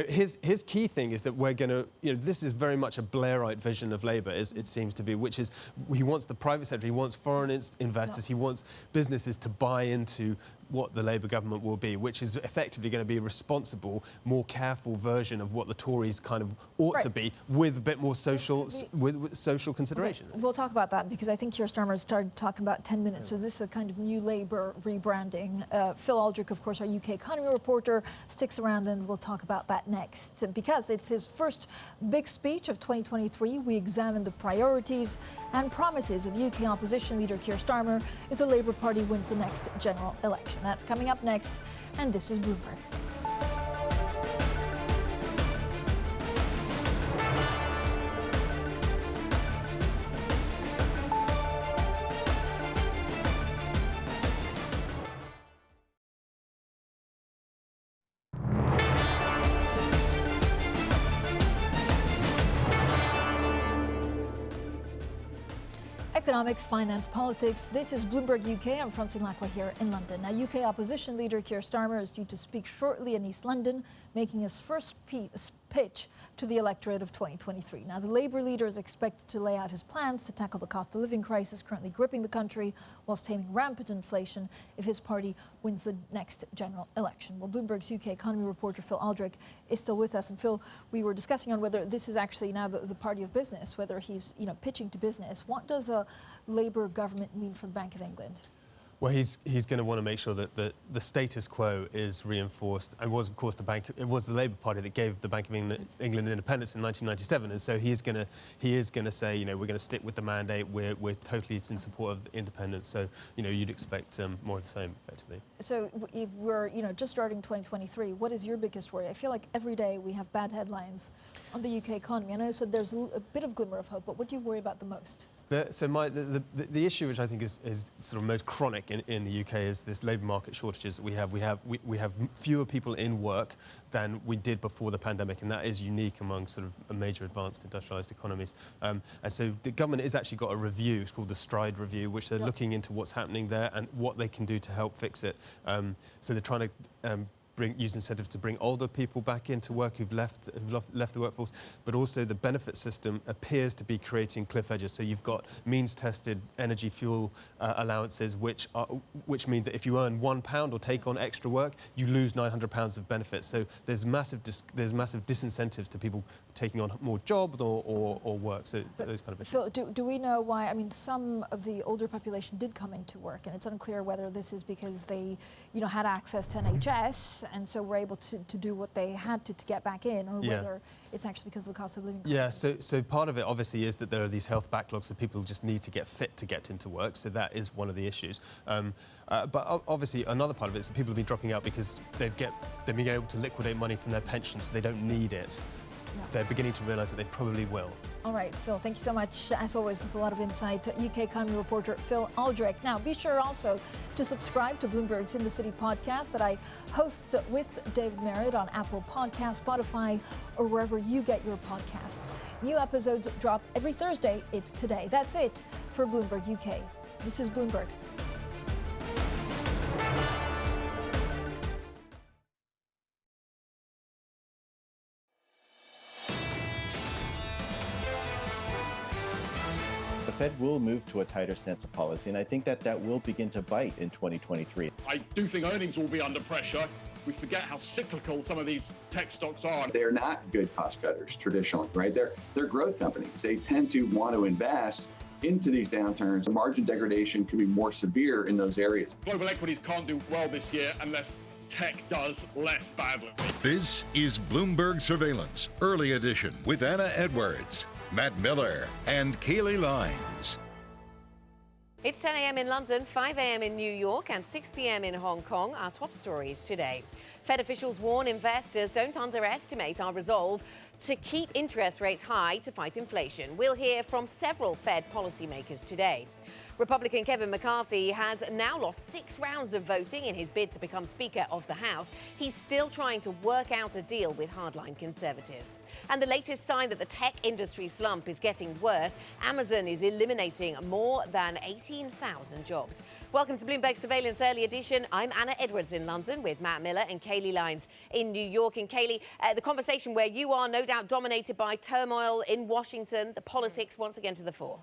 His key thing is that we're going to, this is very much a Blairite vision of Labour, it seems to be, which is he wants the private sector, he wants foreign investors, he wants businesses to buy into what the Labour government will be, which is effectively going to be a responsible, more careful version of what the Tories kind of ought to be, with a bit more social consideration. Okay. We'll talk about that because I think Keir Starmer started talking about 10 minutes, so this is a kind of new Labour rebranding. Phil Aldrich, of course, our UK economy reporter, sticks around and we'll talk about that next. Because it's his first big speech of 2023, we examine the priorities and promises of UK opposition leader Keir Starmer if the Labour Party wins the next general election. That's coming up next, and this is Bloomberg. Economics, finance, politics. This is Bloomberg UK. I'm Francine Lacqua here in London. Now, UK opposition leader Keir Starmer is due to speak shortly in East London, making his first pitch to the electorate of 2023. Now, the Labour leader is expected to lay out his plans to tackle the cost of living crisis currently gripping the country, whilst taming rampant inflation if his party wins the next general election. Well, Bloomberg's UK economy reporter Phil Aldrich is still with us. And Phil, we were discussing on whether this is actually now the party of business, whether he's pitching to business. What does a Labour government mean for the Bank of England? Well, he's going to want to make sure that the status quo is reinforced. And was, of course, it was the Labour Party that gave the Bank of England independence in 1997. And so he is going to say, we're going to stick with the mandate. We're totally in support of independence. So, you'd expect more of the same, effectively. So if we're, just starting 2023, what is your biggest worry? I feel like every day we have bad headlines on the UK economy. I know you said there's a bit of glimmer of hope, but what do you worry about the most? The issue which I think is sort of most chronic in the UK is this labour market shortages that we have. We have fewer people in work than we did before the pandemic, and that is unique among sort of major advanced industrialised economies. And so the government has actually got a review. It's called the Stride Review, which they're looking into what's happening there and what they can do to help fix it. So they're trying to use incentives to bring older people back into work who've left the workforce, but also the benefit system appears to be creating cliff edges. So you've got means-tested energy fuel allowances, which mean that if you earn £1 or take on extra work, you lose £900 of benefits. So there's massive disincentives to people taking on more jobs or work. So those kind of issues. Phil, do we know why? I mean, some of the older population did come into work, and it's unclear whether this is because they, had access to NHS and so were able to do what they had to get back in, or whether it's actually because of the cost of living crisis. Yeah, so part of it obviously is that there are these health backlogs, so people just need to get fit to get into work, so that is one of the issues. But obviously another part of it is that people have been dropping out because they've been able to liquidate money from their pensions, so they don't need it. They're beginning to realise that they probably will. All right, Phil, thank you so much, as always, with a lot of insight. UK economy reporter Phil Aldrich. Now, be sure also to subscribe to Bloomberg's In the City podcast that I host with David Merritt on Apple Podcasts, Spotify, or wherever you get your podcasts. New episodes drop every Thursday. It's today. That's it for Bloomberg UK. This is Bloomberg. The Fed will move to a tighter stance of policy, and I think that will begin to bite in 2023. I do think earnings will be under pressure. We forget how cyclical some of these tech stocks are. They're not good cost cutters traditionally, right? They're growth companies. They tend to want to invest into these downturns. The margin degradation can be more severe in those areas. Global equities can't do well this year unless tech does less badly. This is Bloomberg Surveillance, Early Edition, with Anna Edwards, Matt Miller, and Kailey Leinz. It's 10 a.m. in London, 5 a.m. in New York, and 6 p.m. in Hong Kong. Our top stories today. Fed officials warn investors don't underestimate our resolve to keep interest rates high to fight inflation. We'll hear from several Fed policymakers today. Republican Kevin McCarthy has now lost 6 rounds of voting in his bid to become Speaker of the House. He's still trying to work out a deal with hardline conservatives. And the latest sign that the tech industry slump is getting worse, Amazon is eliminating more than 18,000 jobs. Welcome to Bloomberg Surveillance Early Edition. I'm Anna Edwards in London with Matt Miller and Kailey Leinz in New York. And Kailey, the conversation where you are no doubt dominated by turmoil in Washington, the politics once again to the fore.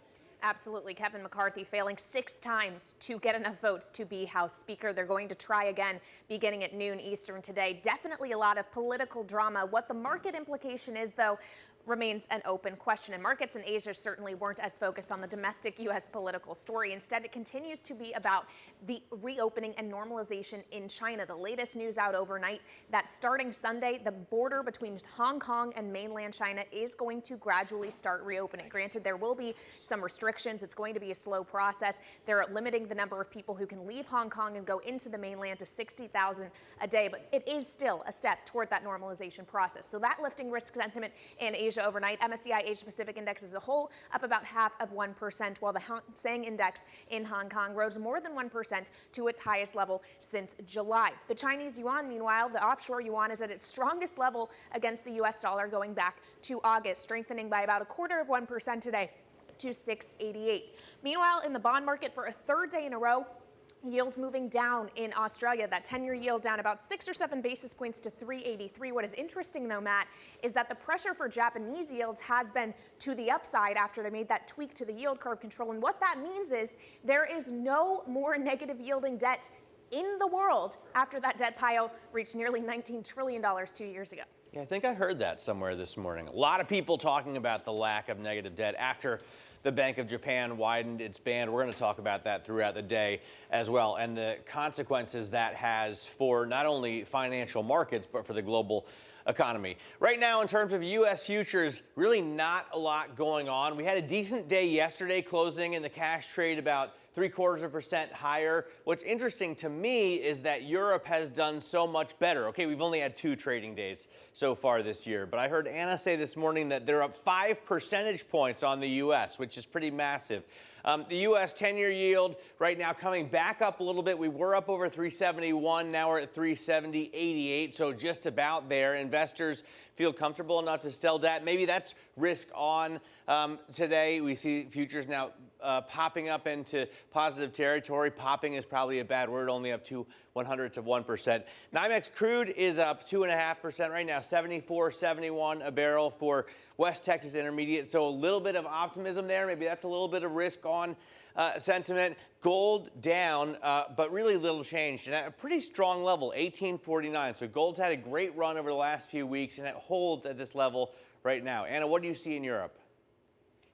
Absolutely. Kevin McCarthy failing 6 times to get enough votes to be House Speaker. They're going to try again beginning at noon Eastern today. Definitely a lot of political drama. What the market implication is, though, remains an open question. And markets in Asia certainly weren't as focused on the domestic U.S. political story. Instead, it continues to be about the reopening and normalization in China. The latest news out overnight that starting Sunday, the border between Hong Kong and mainland China is going to gradually start reopening. Granted, there will be some restrictions. It's going to be a slow process. They're limiting the number of people who can leave Hong Kong and go into the mainland to 60,000 a day. But it is still a step toward that normalization process. So that lifting risk sentiment in Asia overnight. MSCI Asia Pacific Index as a whole up about 0.5%, while the Hang Seng Index in Hong Kong rose more than 1% to its highest level since July. The Chinese yuan, meanwhile, the offshore yuan is at its strongest level against the U.S. dollar going back to August, strengthening by about 0.25% today to 6.88. Meanwhile, in the bond market for a third day in a row, yields moving down in Australia. That 10-year yield down about 6 or 7 basis points to 3.83. What is interesting, though, Matt, is that the pressure for Japanese yields has been to the upside after they made that tweak to the yield curve control. And what that means is there is no more negative yielding debt in the world after that debt pile reached nearly $19 trillion 2 years ago. Yeah, I think I heard that somewhere this morning. A lot of people talking about the lack of negative debt after the Bank of Japan widened its band. We're going to talk about that throughout the day as well, and the consequences that has for not only financial markets, but for the global economy. Right now, in terms of U.S. futures, really not a lot going on. We had a decent day yesterday, closing in the cash trade about 0.75% higher. What's interesting to me is that Europe has done so much better. Okay, we've only had 2 trading days so far this year, but I heard Anna say this morning that they're up 5 percentage points on the U.S., which is pretty massive. The U.S. 10-year yield right now coming back up a little bit. We were up over 371. Now we're at 370.88, so just about there. Investors feel comfortable enough to sell debt. Maybe that's risk on today. We see futures now popping up into positive territory. Popping is probably a bad word, only up 0.02 of 1%. NYMEX crude is up 2.5% right now, 74.71 a barrel for West Texas Intermediate. So a little bit of optimism there. Maybe that's a little bit of risk on sentiment. Gold down, but really little change. And at a pretty strong level, 18.49. So gold's had a great run over the last few weeks, and it holds at this level right now. Anna, what do you see in Europe?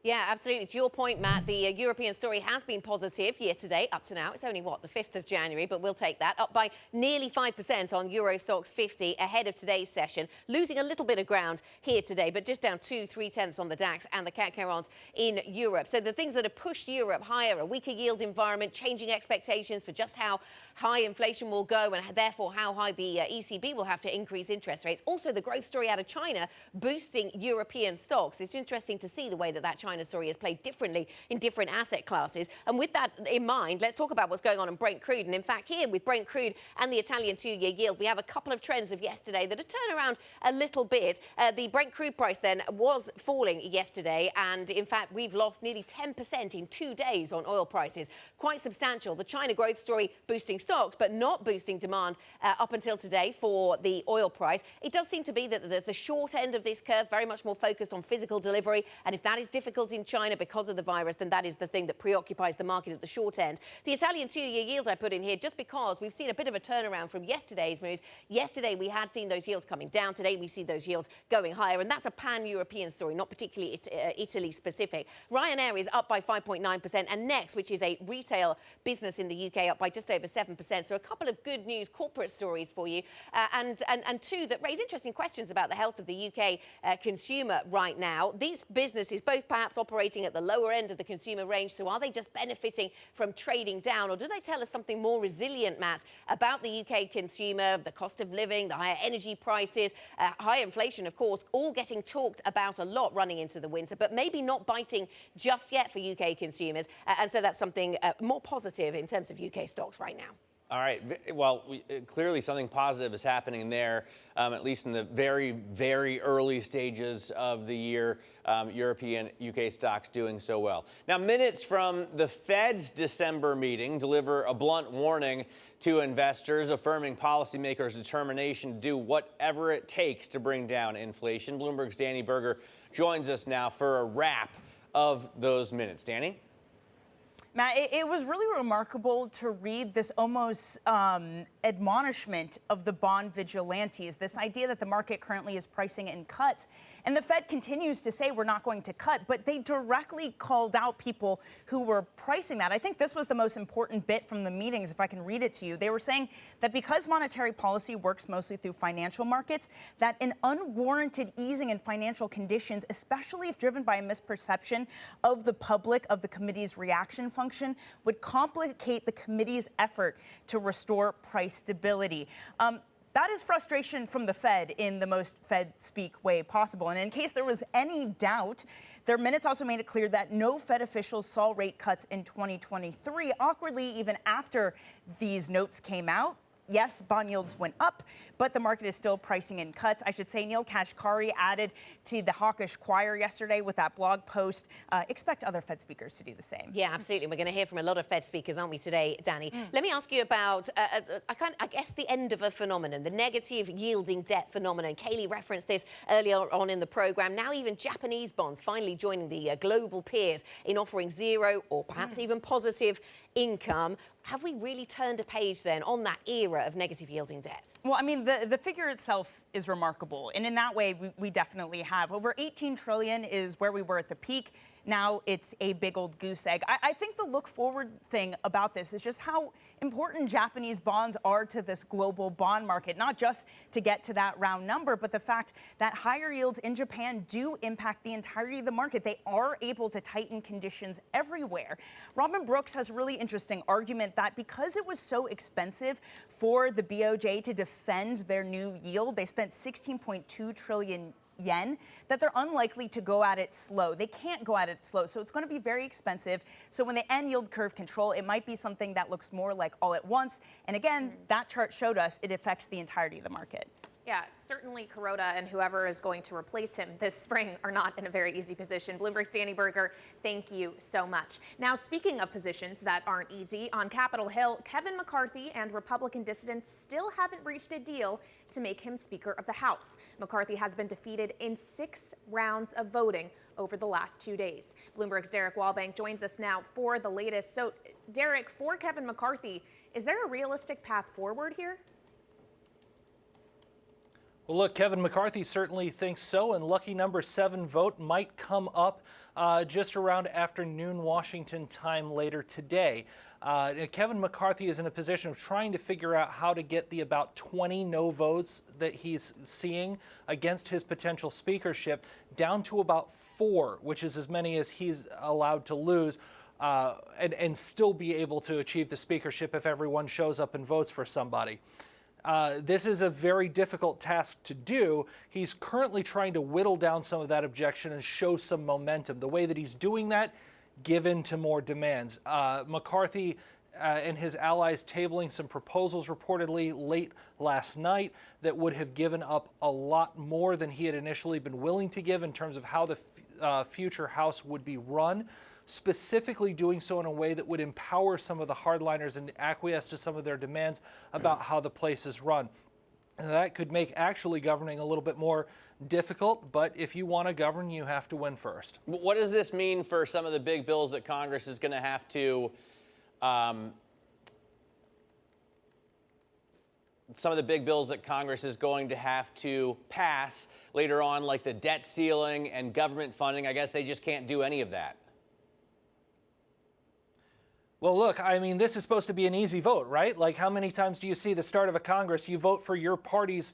Yeah, absolutely. To your point, Matt, the European story has been positive year to date up to now. It's only, the 5th of January, but we'll take that. Up by nearly 5% on Euro Stoxx 50 ahead of today's session. Losing a little bit of ground here today, but just down 2.3 on the DAX and the CAC 40 in Europe. So the things that have pushed Europe higher, a weaker yield environment, changing expectations for just how high inflation will go and therefore how high the ECB will have to increase interest rates. Also, the growth story out of China boosting European stocks. It's interesting to see the way that China story is played differently in different asset classes. And with that in mind, let's talk about what's going on in Brent crude. And in fact, here with Brent crude and the Italian 2-year yield, we have a couple of trends of yesterday that have turned around a little bit. The Brent crude price then was falling yesterday. And in fact, we've lost nearly 10% in 2 days on oil prices. Quite substantial. The China growth story boosting stocks, but not boosting demand up until today for the oil price. It does seem to be that the short end of this curve very much more focused on physical delivery. And if that is difficult in China because of the virus, then that is the thing that preoccupies the market at the short end. The Italian 2-year yield I put in here just because we've seen a bit of a turnaround from yesterday's moves. Yesterday, we had seen those yields coming down. Today, we see those yields going higher. And that's a pan-European story, not particularly Italy-specific. Ryanair is up by 5.9%. And Next, which is a retail business in the UK, up by just over 7%. So a couple of good news corporate stories for you. And two that raise interesting questions about the health of the UK consumer right now. These businesses, both perhaps operating at the lower end of the consumer range. So are they just benefiting from trading down, or do they tell us something more resilient, Matt, about the UK consumer, the cost of living, the higher energy prices, high inflation, of course, all getting talked about a lot running into the winter, but maybe not biting just yet for UK consumers. And so that's something more positive in terms of UK stocks right now. All right. Well, clearly something positive is happening there, at least in the very, very early stages of the year. European, UK stocks doing so well. Now, minutes from the Fed's December meeting deliver a blunt warning to investors, affirming policymakers' determination to do whatever it takes to bring down inflation. Bloomberg's Danny Berger joins us now for a wrap of those minutes. Danny? Matt, it was really remarkable to read this almost admonishment of the bond vigilantes, this idea that the market currently is pricing in cuts. And the Fed continues to say we're not going to cut, but they directly called out people who were pricing that. I think this was the most important bit from the meetings, if I can read it to you. They were saying that because monetary policy works mostly through financial markets, that an unwarranted easing in financial conditions, especially if driven by a misperception of the public of the committee's reaction function, would complicate the committee's effort to restore price stability. That is frustration from the Fed in the most Fed speak way possible. And in case there was any doubt, their minutes also made it clear that no Fed officials saw rate cuts in 2023. Awkwardly, even after these notes came out, yes, bond yields went up, but the market is still pricing in cuts. I should say Neil Kashkari added to the hawkish choir yesterday with that blog post. Expect other Fed speakers to do the same. Yeah, absolutely. We're going to hear from a lot of Fed speakers, aren't we, today, Danny? Let me ask you about, I guess, the end of a phenomenon, the negative yielding debt phenomenon. Kailey referenced this earlier on in the program. Now even Japanese bonds finally joining the global peers in offering zero or perhaps even positive income. Have we really turned a page then on that era of negative yielding debt? Well, I mean, the figure itself is remarkable. And in that way, we definitely have. Over 18 trillion is where we were at the peak. now it's a big old goose egg. I think the look forward thing about this is just how important Japanese bonds are to this global bond market, not just to get to that round number, but the fact that higher yields in Japan do impact the entirety of the market. They are able to tighten conditions everywhere. Robin Brooks has a really interesting argument that because it was so expensive for the BOJ to defend their new yield, they spent 16.2 trillion yen, that they're unlikely to go at it slow. They can't go at it slow, so it's going to be very expensive. So when they end yield curve control, it might be something that looks more like all at once. And again, that chart showed us it affects the entirety of the market. Yeah, certainly Kuroda and whoever is going to replace him this spring are not in a very easy position. Bloomberg's Danny Berger, thank you so much. Now, speaking of positions that aren't easy, on Capitol Hill, Kevin McCarthy and Republican dissidents still haven't reached a deal to make him Speaker of the House. McCarthy has been defeated in 6 rounds of voting over the last 2 days. Bloomberg's Derek Wallbank joins us now for the latest. So, Derek, for Kevin McCarthy, is there a realistic path forward here? Well, look, Kevin McCarthy certainly thinks so, and lucky number 7 vote might come up just around afternoon Washington time later today. Kevin McCarthy is in a position of trying to figure out how to get the about 20 no votes that he's seeing against his potential speakership down to about 4, which is as many as he's allowed to lose. And still be able to achieve the speakership if everyone shows up and votes for somebody. This is a very difficult task to do. He's currently trying to whittle down some of that objection and show some momentum. The way that he's doing that, give in to more demands. McCarthy and his allies tabling some proposals reportedly late last night that would have given up a lot more than he had initially been willing to give in terms of how the future House would be run. Specifically doing so in a way that would empower some of the hardliners and acquiesce to some of their demands about how the place is run. And that could make actually governing a little bit more difficult, but if you want to govern, you have to win first. What does this mean for some of the big bills that Congress is going to have to pass later on, like the debt ceiling and government funding? I guess they just can't do any of that. Well, look, I mean, this is supposed to be an easy vote, right? Like, how many times do you see the start of a Congress, you vote for your party's,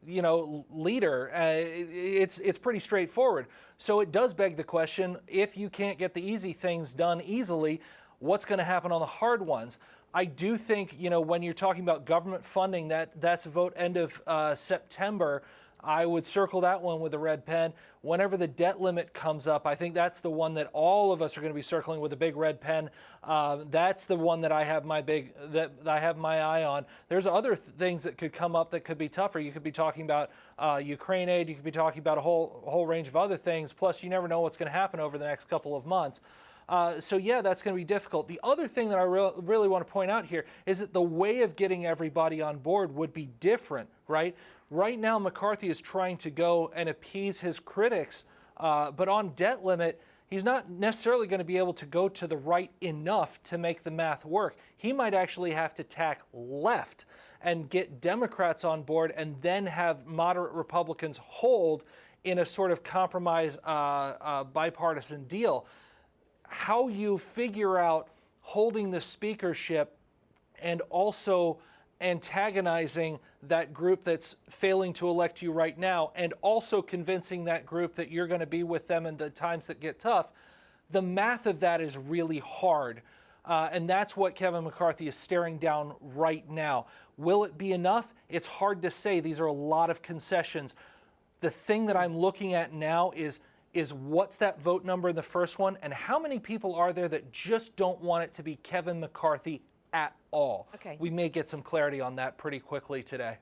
leader? It's pretty straightforward. So it does beg the question, if you can't get the easy things done easily, what's going to happen on the hard ones? I do think, when you're talking about government funding, that's a vote end of September. I would circle that one with a red pen. Whenever the debt limit comes up, I think that's the one that all of us are going to be circling with a big red pen. That's the one that I have my eye on. There's other things that could come up that could be tougher. You could be talking about Ukraine aid. You could be talking about a whole range of other things. Plus, you never know what's going to happen over the next couple of months. So yeah, that's going to be difficult. The other thing that I really want to point out here is that the way of getting everybody on board would be different, right? Right now, McCarthy is trying to go and appease his critics, but on debt limit, he's not necessarily going to be able to go to the right enough to make the math work. He might actually have to tack left and get Democrats on board and then have moderate Republicans hold in a sort of compromise bipartisan deal. How you figure out holding the speakership and also antagonizing that group that's failing to elect you right now, and also convincing that group that you're going to be with them in the times that get tough, the math of that is really hard. And that's what Kevin McCarthy is staring down right now. Will it be enough? It's hard to say. These are a lot of concessions. The thing that I'm looking at now is what's that vote number in the first one, and how many people are there that just don't want it to be Kevin McCarthy at all? Okay. We may get some clarity on that pretty quickly today.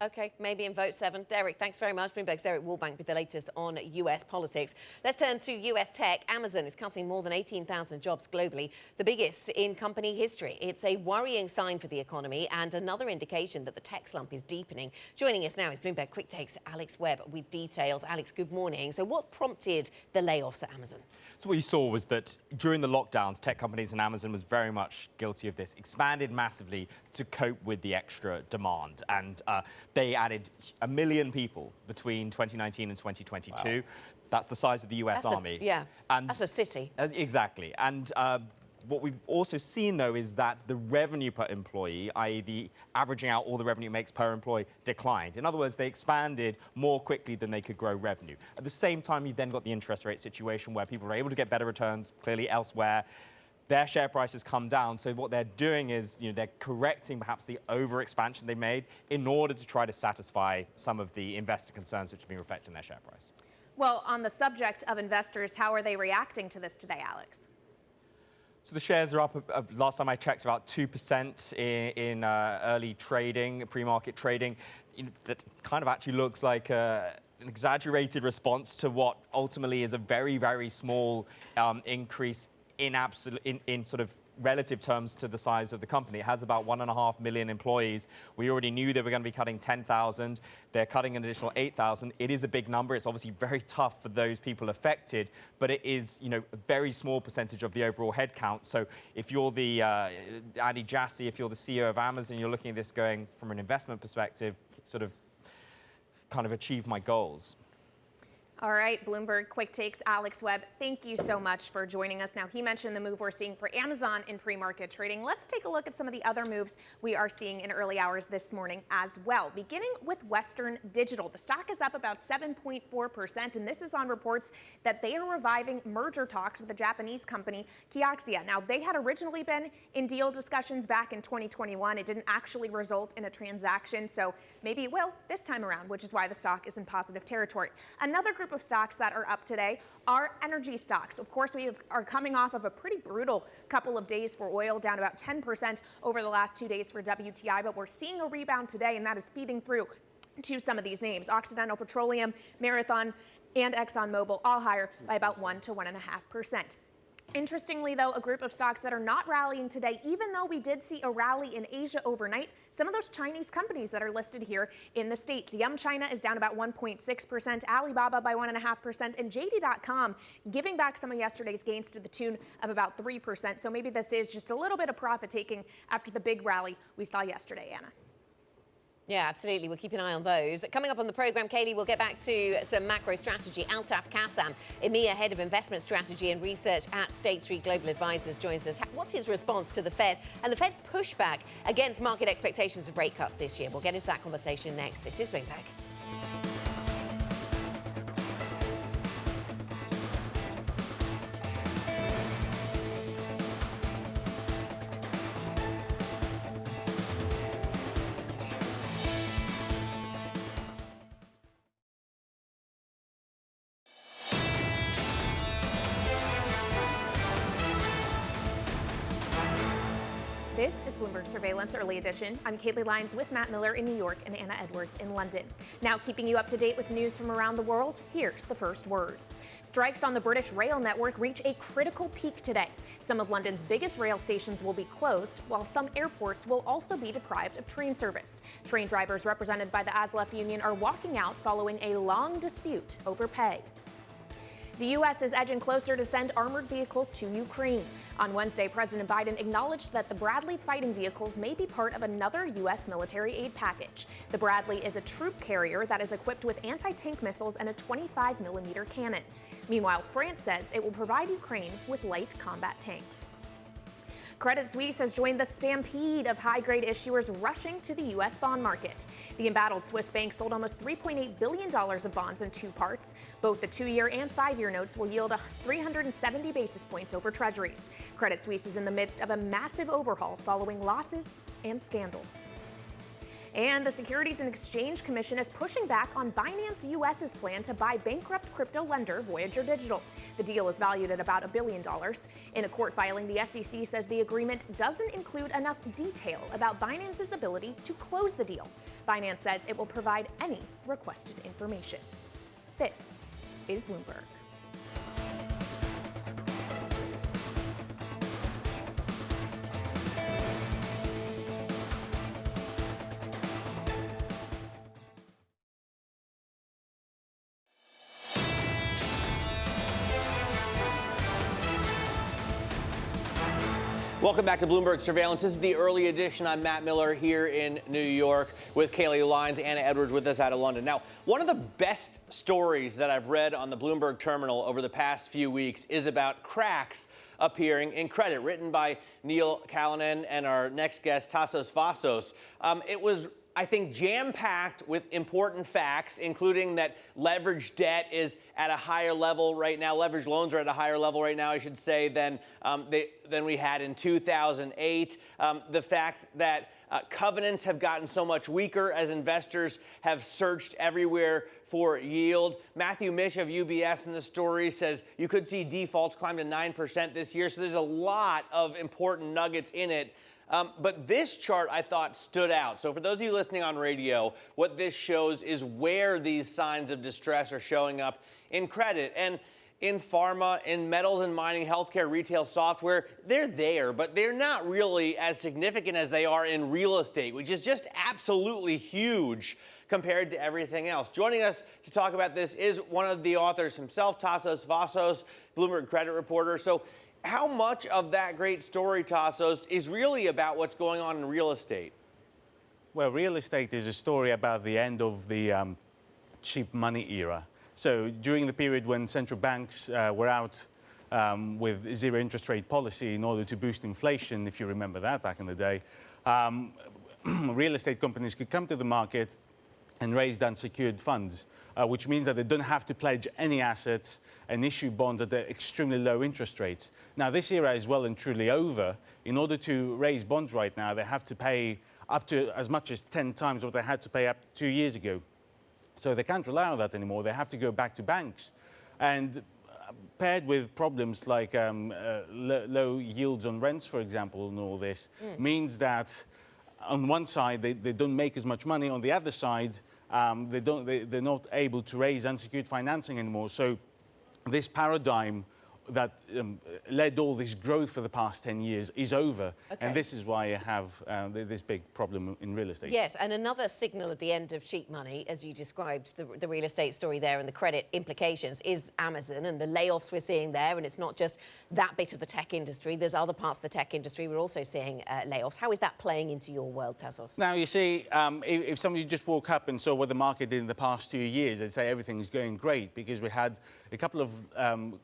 Okay, maybe in vote 7. Derek, thanks very much. Bloomberg's Derek Wallbank with the latest on US politics. Let's turn to US tech. Amazon is cutting more than 18,000 jobs globally, the biggest in company history. It's a worrying sign for the economy and another indication that the tech slump is deepening. Joining us now is Bloomberg Quick Takes Alex Webb with details. Alex, good morning. So what prompted the layoffs at Amazon? So what you saw was that during the lockdowns, tech companies, and Amazon was very much guilty of this, expanded massively to cope with the extra demand. And they added 1 million people between 2019 and 2022. Wow. That's the size of the US Army. And that's a city. Exactly. And what we've also seen, though, is that the revenue per employee, i.e. the averaging out all the revenue it makes per employee, declined. In other words, they expanded more quickly than they could grow revenue. At the same time, you've then got the interest rate situation where people are able to get better returns, clearly elsewhere. Their share prices come down. So what they're doing is, they're correcting perhaps the overexpansion they made in order to try to satisfy some of the investor concerns which have been reflected in their share price. Well, on the subject of investors, how are they reacting to this today, Alex? So the shares are up, last time I checked, about 2% in early trading, pre-market trading. That kind of actually looks like an exaggerated response to what ultimately is a very, very small increase in sort of relative terms to the size of the company. It has about 1.5 million employees. We already knew they were going to be cutting 10,000. They're cutting an additional 8,000. It is a big number. It's obviously very tough for those people affected, but it is, a very small percentage of the overall headcount. So if you're the Andy Jassy, if you're the CEO of Amazon, you're looking at this going from an investment perspective, sort of kind of achieve my goals. All right, Bloomberg Quick Takes, Alex Webb, thank you so much for joining us. Now, he mentioned the move we're seeing for Amazon in pre-market trading. Let's take a look at some of the other moves we are seeing in early hours this morning as well. Beginning with Western Digital. The stock is up about 7.4%, and this is on reports that they are reviving merger talks with the Japanese company Kioxia. Now, they had originally been in deal discussions back in 2021. It didn't actually result in a transaction, so maybe it will this time around, which is why the stock is in positive territory. Another group of stocks that are up today are energy stocks. Of course, we are coming off of a pretty brutal couple of days for oil, down about 10% over the last 2 days for WTI, but we're seeing a rebound today, and that is feeding through to some of these names. Occidental Petroleum, Marathon, and ExxonMobil all higher by about 1 to 1.5%. Interestingly, though, a group of stocks that are not rallying today, even though we did see a rally in Asia overnight, some of those Chinese companies that are listed here in the States. Yum China is down about 1.6%, Alibaba by 1.5%, and JD.com giving back some of yesterday's gains to the tune of about 3%. So maybe this is just a little bit of profit taking after the big rally we saw yesterday, Anna. Yeah, absolutely. We'll keep an eye on those. Coming up on the programme, Kailey, we'll get back to some macro strategy. Altaf Kassam, EMEA Head of Investment Strategy and Research at State Street Global Advisors, joins us. What's his response to the Fed and the Fed's pushback against market expectations of rate cuts this year? We'll get into that conversation next. This is Bloomberg. This is Bloomberg Surveillance Early Edition. I'm Kailey Leinz with Matt Miller in New York and Anna Edwards in London. Now, keeping you up to date with news from around the world, here's the first word. Strikes on the British rail network reach a critical peak today. Some of London's biggest rail stations will be closed, while some airports will also be deprived of train service. Train drivers represented by the ASLEF union are walking out following a long dispute over pay. The U.S. is edging closer to send armored vehicles to Ukraine. On Wednesday, President Biden acknowledged that the Bradley fighting vehicles may be part of another U.S. military aid package. The Bradley is a troop carrier that is equipped with anti-tank missiles and a 25mm cannon. Meanwhile, France says it will provide Ukraine with light combat tanks. Credit Suisse has joined the stampede of high-grade issuers rushing to the U.S. bond market. The embattled Swiss bank sold almost $3.8 billion of bonds in two parts. Both the 2-year and 5-year notes will yield 370 basis points over treasuries. Credit Suisse is in the midst of a massive overhaul following losses and scandals. And the Securities and Exchange Commission is pushing back on Binance US's plan to buy bankrupt crypto lender Voyager Digital. The deal is valued at about $1 billion. In a court filing, the SEC says the agreement doesn't include enough detail about Binance's ability to close the deal. Binance says it will provide any requested information. This is Bloomberg. Welcome back to Bloomberg Surveillance. This is the early edition. I'm Matt Miller here in New York with Kailey Leinz, Anna Edwards with us out of London. Now, one of the best stories that I've read on the Bloomberg terminal over the past few weeks is about cracks appearing in credit, written by Neil Callanan and our next guest, Tassos Vassos. It was, I think, jam-packed with important facts, including that leveraged debt is at a higher level right now. Leveraged loans are at a higher level right now, I should say, than we had in 2008. The fact that covenants have gotten so much weaker as investors have searched everywhere for yield. Matthew Mish of UBS in the story says you could see defaults climb to 9% this year. So there's a lot of important nuggets in it. But this chart, I thought, stood out. So for those of you listening on radio, what this shows is where these signs of distress are showing up in credit. And in pharma, in metals and mining, healthcare, retail, software, they're there, but they're not really as significant as they are in real estate, which is just absolutely huge compared to everything else. Joining us to talk about this is one of the authors himself, Tassos Vassos, Bloomberg credit reporter. So how much of that great story, Tassos, is really about what's going on in real estate? Well, real estate is a story about the end of the cheap money era. So during the period when central banks were out with zero interest rate policy in order to boost inflation, if you remember that back in the day, real estate companies could come to the market and raise unsecured funds, which means that they don't have to pledge any assets and issue bonds at the extremely low interest rates. Now, this era is well and truly over. In order to raise bonds right now, they have to pay up to as much as 10 times what they had to pay up 2 years ago. So they can't rely on that anymore. They have to go back to banks. And paired with problems like low yields on rents, for example, and all this, means that on one side, they don't make as much money. On the other side, they're not able to raise unsecured financing anymore. So this paradigm that led all this growth for the past 10 years is over. Okay. And this is why you have this big problem in real estate. Yes, and another signal at the end of cheap money, as you described the real estate story there and the credit implications, is Amazon and the layoffs we're seeing there. And it's not just that bit of the tech industry. There's other parts of the tech industry we're also seeing layoffs. How is that playing into your world, Tassos? Now, you see, if somebody just woke up and saw what the market did in the past 2 years, they'd say everything's going great because we had a couple of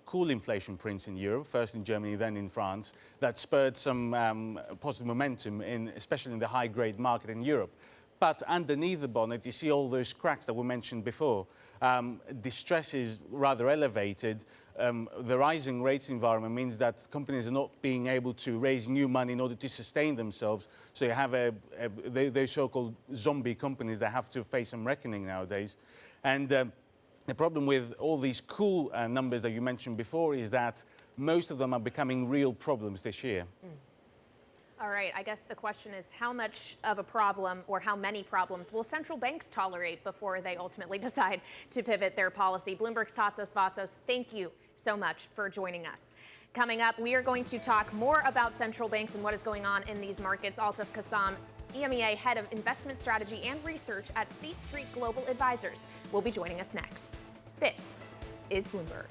cool inflation prints in Europe, first in Germany, then in France, that spurred some positive momentum, especially in the high-grade market in Europe. But underneath the bonnet, you see all those cracks that were mentioned before. Distress is rather elevated. The rising rates environment means that companies are not being able to raise new money in order to sustain themselves. So you have those so-called zombie companies that have to face some reckoning nowadays. And the problem with all these cool numbers that you mentioned before is that most of them are becoming real problems this year. All right, I guess the question is how much of a problem or how many problems will central banks tolerate before they ultimately decide to pivot their policy? Bloomberg's Tassos Vassos, thank you so much for joining us. Coming up, we are going to talk more about central banks and what is going on in these markets. Altaf Kassam, EMEA Head of Investment Strategy and Research at State Street Global Advisors, will be joining us next. This is Bloomberg.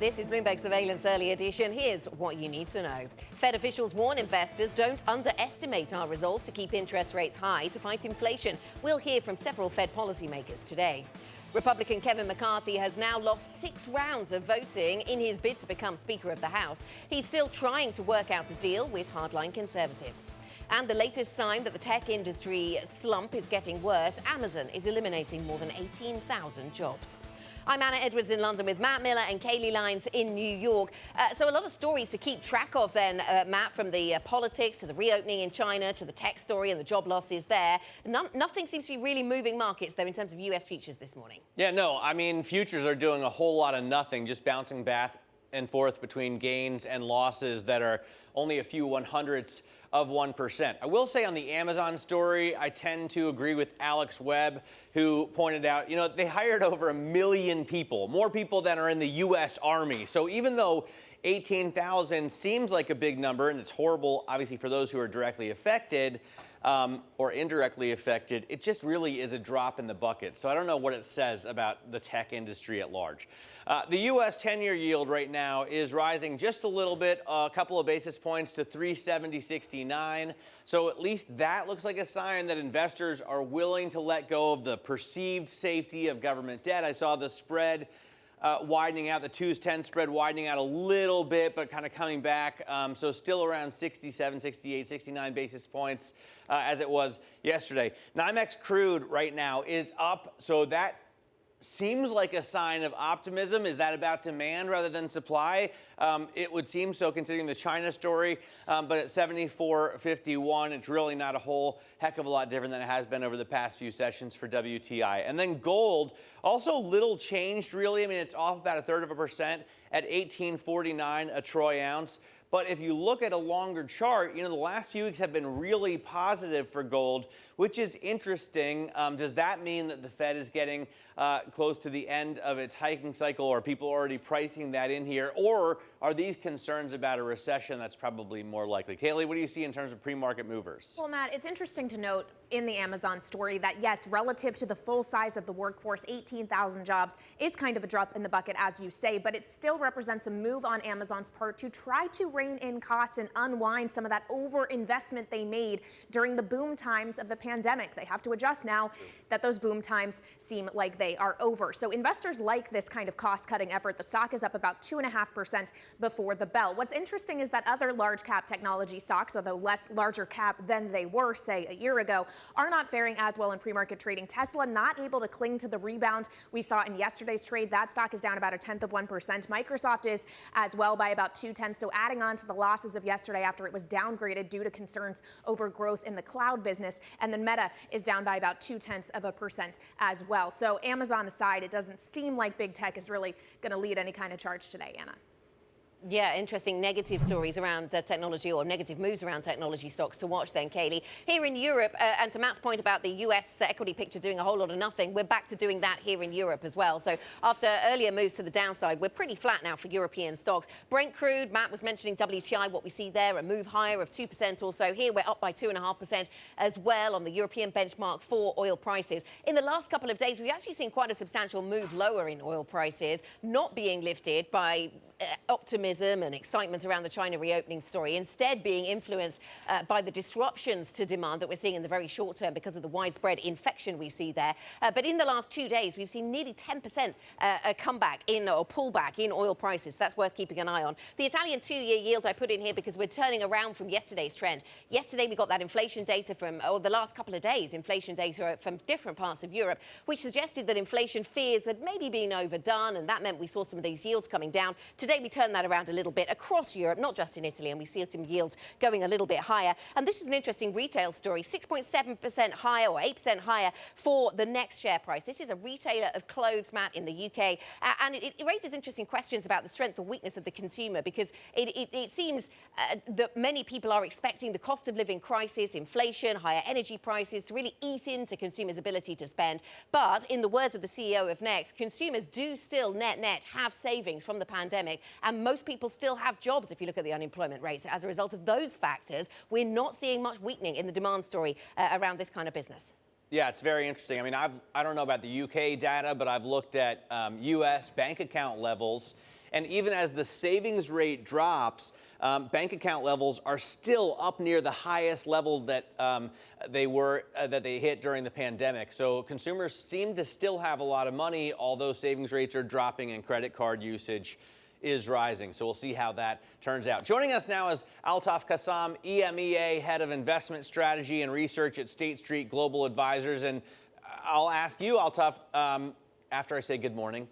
This is Bloomberg Surveillance Early Edition. Here's what you need to know. Fed officials warn investors don't underestimate our resolve to keep interest rates high to fight inflation. We'll hear from several Fed policymakers today. Republican Kevin McCarthy has now lost 6 rounds of voting in his bid to become Speaker of the House. He's still trying to work out a deal with hardline conservatives. And the latest sign that the tech industry slump is getting worse, Amazon is eliminating more than 18,000 jobs. I'm Anna Edwards in London with Matt Miller and Kailey Leinz in New York. So a lot of stories to keep track of then, Matt, from the politics to the reopening in China to the tech story and the job losses there. Nothing seems to be really moving markets, though, in terms of US futures this morning. Yeah, no, I mean, futures are doing a whole lot of nothing, just bouncing back and forth between gains and losses that are only a few 1/100ths of 1%. I will say on the Amazon story, I tend to agree with Alex Webb, who pointed out, you know, they hired over 1 million people, more people than are in the U.S. Army. So even though 18,000 seems like a big number, and it's horrible, obviously, for those who are directly affected or indirectly affected. It just really is a drop in the bucket. So I don't know what it says about the tech industry at large. The U.S. 10-year yield right now is rising just a little bit, a couple of basis points to 370.69. So at least that looks like a sign that investors are willing to let go of the perceived safety of government debt. I saw the spread widening out, the 2s10 spread widening out a little bit, but kind of coming back. So still around 67, 68, 69 basis points as it was yesterday. NYMEX crude right now is up, so that seems like a sign of optimism. Is that about demand rather than supply? It would seem so, considering the China story. But at 74.51, it's really not a whole heck of a lot different than it has been over the past few sessions for WTI. And then gold, also little changed, really. I mean, it's off about 1/3% at 18.49 a troy ounce. But if you look at a longer chart, you know, the last few weeks have been really positive for gold, which is interesting. Does that mean that the Fed is getting close to the end of its hiking cycle, or are people already pricing that in here? Or are these concerns about a recession that's probably more likely? Kailey, what do you see in terms of pre-market movers? Well, Matt, it's interesting to note in the Amazon story that, yes, relative to the full size of the workforce, 18,000 jobs is kind of a drop in the bucket, as you say, but it still represents a move on Amazon's part to try to rein in costs and unwind some of that overinvestment they made during the boom times of the pandemic. They have to adjust now that those boom times seem like they are over. So investors like this kind of cost-cutting effort. The stock is up about 2.5% before the bell. What's interesting is that other large cap technology stocks, although less larger cap than they were, say, a year ago, are not faring as well in pre-market trading. Tesla not able to cling to the rebound we saw in yesterday's trade. That stock is down about 1/10%. Microsoft is as well by about 0.2. So adding on to the losses of yesterday after it was downgraded due to concerns over growth in the cloud business. And then Meta is down by about 0.2% as well. So Amazon aside, it doesn't seem like big tech is really going to lead any kind of charge today, Anna. Yeah, interesting negative stories around technology, or negative moves around technology stocks to watch then, Kailey. Here in Europe, and to Matt's point about the US equity picture doing a whole lot of nothing, we're back to doing that here in Europe as well. So after earlier moves to the downside, we're pretty flat now for European stocks. Brent crude, Matt was mentioning WTI, what we see there, a move higher of 2% or so. Here we're up by 2.5% as well on the European benchmark for oil prices. In the last couple of days, we've actually seen quite a substantial move lower in oil prices, not being lifted by optimism and excitement around the China reopening story, instead being influenced by the disruptions to demand that we're seeing in the very short term because of the widespread infection we see there. But in the last 2 days, we've seen nearly 10% comeback in, or pullback in oil prices. So that's worth keeping an eye on. The Italian 2-year yield I put in here because we're turning around from yesterday's trend. Yesterday, we got that inflation data from, or the last couple of days, inflation data from different parts of Europe, which suggested that inflation fears had maybe been overdone, and that meant we saw some of these yields coming down. Today, we turned that around a little bit across Europe, not just in Italy, and we see some yields going a little bit higher. And this is an interesting retail story, 6.7% higher or 8% higher for the Next share price. This is a retailer of clothes, Matt, in the UK. And it raises interesting questions about the strength or weakness of the consumer, because it seems that many people are expecting the cost of living crisis, inflation, higher energy prices to really eat into consumers' ability to spend. But in the words of the CEO of Next, consumers do still net have savings from the pandemic, and most people still have jobs if you look at the unemployment rates. As a result of those factors, we're not seeing much weakening in the demand story around this kind of business. Yeah, it's very interesting. I mean, I don't know about the UK data, but I've looked at US bank account levels, and even as the savings rate drops, bank account levels are still up near the highest level that they hit during the pandemic. So consumers seem to still have a lot of money, although savings rates are dropping and credit card usage is rising. So we'll see how that turns out. Joining us now is Altaf Kassam, EMEA Head of Investment Strategy and Research at State Street Global Advisors. And I'll ask you, Altaf, after I say good morning.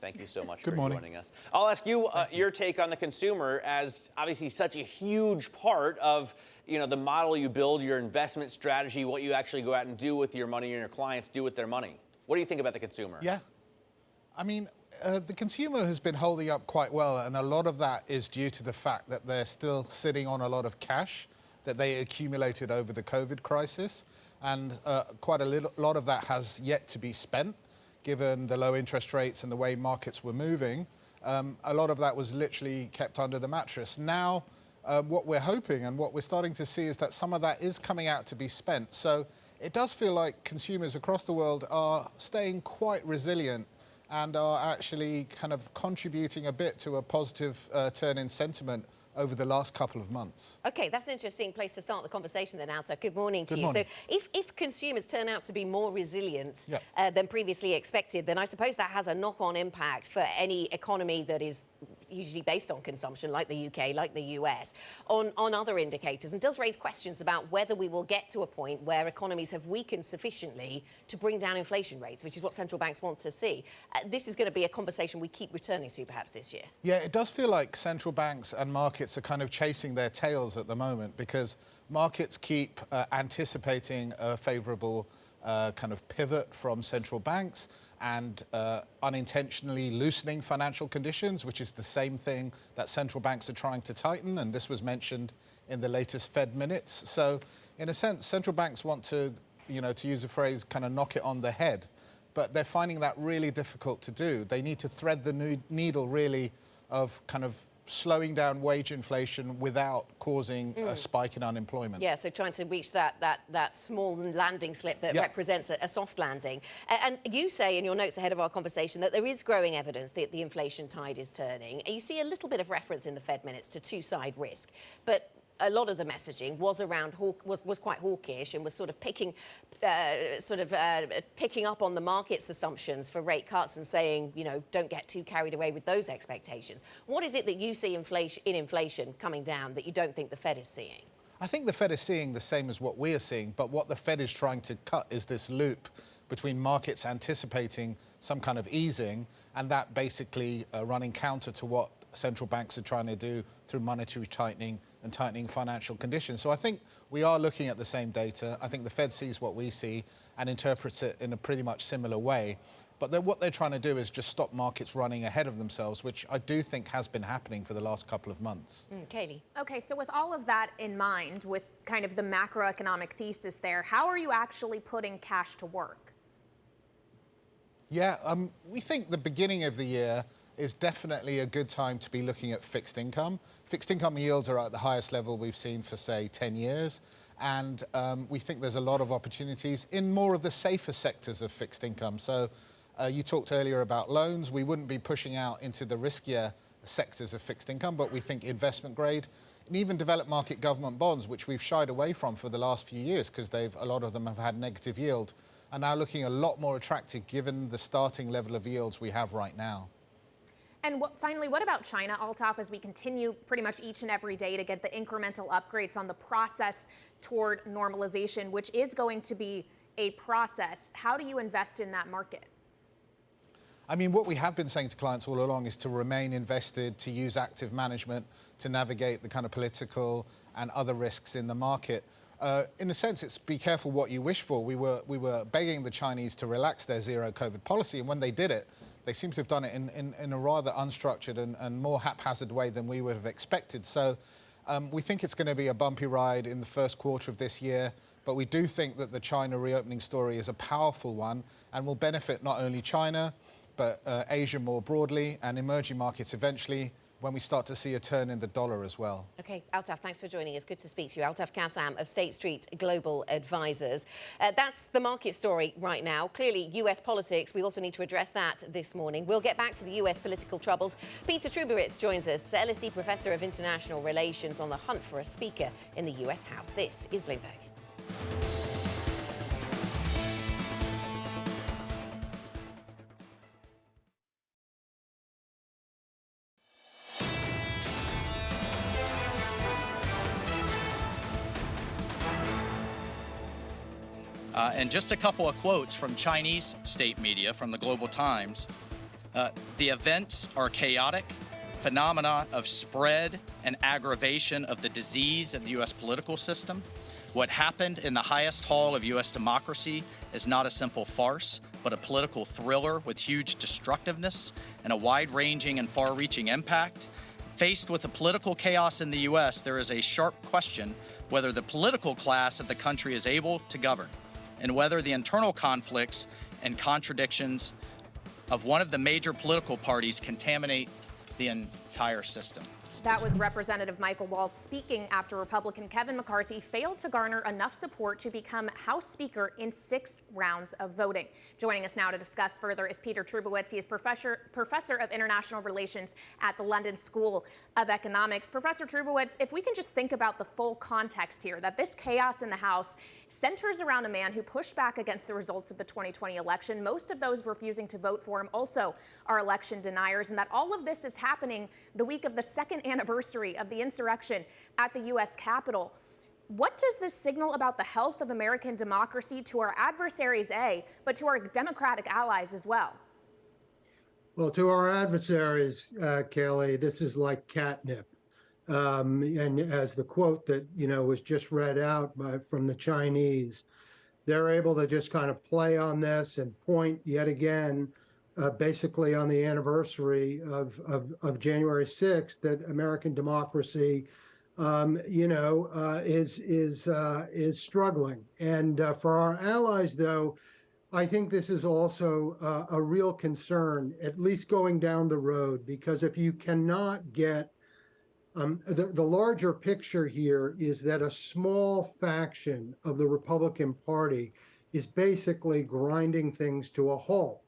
Thank you so much for joining us. I'll ask you your take on the consumer as obviously such a huge part of the model you build, your investment strategy, what you actually go out and do with your money and your clients do with their money. What do you think about the consumer? Yeah, I mean, the consumer has been holding up quite well, and a lot of that is due to the fact that they're still sitting on a lot of cash that they accumulated over the COVID crisis, and quite a lot of that has yet to be spent, given the low interest rates and the way markets were moving. a lot of that was literally kept under the mattress. Now, what we're hoping and what we're starting to see is that some of that is coming out to be spent. So it does feel like consumers across the world are staying quite resilient and are actually kind of contributing a bit to a positive turn in sentiment over the last couple of months. Okay, that's an interesting place to start the conversation then, Altaf. Good morning to Good you. morning. So if consumers turn out to be more resilient than previously expected, then I suppose that has a knock-on impact for any economy that is usually based on consumption, like the UK, like the US, on other indicators, and does raise questions about whether we will get to a point where economies have weakened sufficiently to bring down inflation rates, which is what central banks want to see. This is going to be a conversation we keep returning to perhaps this year. Yeah, it does feel like central banks and markets are kind of chasing their tails at the moment, because markets keep anticipating a favourable kind of pivot from central banks and unintentionally loosening financial conditions, which is the same thing that central banks are trying to tighten, and this was mentioned in the latest Fed minutes. So, in a sense, central banks want to, to use a phrase, kind of knock it on the head, but they're finding that really difficult to do. They need to thread the needle, really, of kind of slowing down wage inflation without causing a spike in unemployment. Yeah, so trying to reach that small landing slip that represents a soft landing. And you say in your notes ahead of our conversation that there is growing evidence that the inflation tide is turning. You see a little bit of reference in the Fed minutes to two-side risk, but a lot of the messaging was around was quite hawkish and was sort of picking up on the market's assumptions for rate cuts and saying, don't get too carried away with those expectations. What is it that you see in inflation coming down that you don't think the Fed is seeing? I think the Fed is seeing the same as what we are seeing, but what the Fed is trying to cut is this loop between markets anticipating some kind of easing and that basically running counter to what central banks are trying to do through monetary tightening and tightening financial conditions. So I think we are looking at the same data. I think the Fed sees what we see and interprets it in a pretty much similar way. But what they're trying to do is just stop markets running ahead of themselves, which I do think has been happening for the last couple of months. Kailey. Okay, so with all of that in mind, with kind of the macroeconomic thesis there, how are you actually putting cash to work? Yeah, we think the beginning of the year is definitely a good time to be looking at fixed income. Fixed income yields are at the highest level we've seen for, say, 10 years. And we think there's a lot of opportunities in more of the safer sectors of fixed income. So you talked earlier about loans. We wouldn't be pushing out into the riskier sectors of fixed income, but we think investment grade and even developed market government bonds, which we've shied away from for the last few years because a lot of them have had negative yield, are now looking a lot more attractive given the starting level of yields we have right now. And finally, what about China, Altaf, as we continue pretty much each and every day to get the incremental upgrades on the process toward normalization, which is going to be a process? How do you invest in that market? I mean, what we have been saying to clients all along is to remain invested, to use active management, to navigate the kind of political and other risks in the market. In a sense, it's be careful what you wish for. We were begging the Chinese to relax their zero COVID policy, and when they did it, they seem to have done it in a rather unstructured and more haphazard way than we would have expected. So we think it's going to be a bumpy ride in the first quarter of this year, but we do think that the China reopening story is a powerful one and will benefit not only China, but Asia more broadly and emerging markets eventually, when we start to see a turn in the dollar as well. Okay, Altaf, thanks for joining us. Good to speak to you. Altaf Kassam of State Street Global Advisors. That's the market story right now. Clearly, US politics, we also need to address that this morning. We'll get back to the US political troubles. Peter Truberitz joins us, LSE Professor of International Relations, on the hunt for a speaker in the US House. This is Bloomberg. And just a couple of quotes from Chinese state media from the Global Times. The events are chaotic, phenomena of spread and aggravation of the disease of the U.S. political system. What happened in the highest hall of U.S. democracy is not a simple farce, but a political thriller with huge destructiveness and a wide-ranging and far-reaching impact. Faced with the political chaos in the U.S., there is a sharp question whether the political class of the country is able to govern, and whether the internal conflicts and contradictions of one of the major political parties contaminate the entire system. That was Representative Michael Waltz speaking after Republican Kevin McCarthy failed to garner enough support to become House Speaker in 6 rounds of voting. Joining us now to discuss further is Peter Trubowitz. He is professor of international relations at the London School of Economics. Professor Trubowitz, if we can just think about the full context here, that this chaos in the House centers around a man who pushed back against the results of the 2020 election. Most of those refusing to vote for him also are election deniers, and that all of this is happening the week of the second anniversary of the insurrection at the U.S. Capitol. What does this signal about the health of American democracy to our adversaries, but to our Democratic allies as well? Well, to our adversaries, Kailey, this is like catnip. And as the quote that, was just read out from the Chinese, they're able to just kind of play on this and point yet again basically on the anniversary of January 6th, that American democracy, is struggling. And for our allies, though, I think this is also a real concern, at least going down the road, because if you cannot get the larger picture here is that a small faction of the Republican Party is basically grinding things to a halt.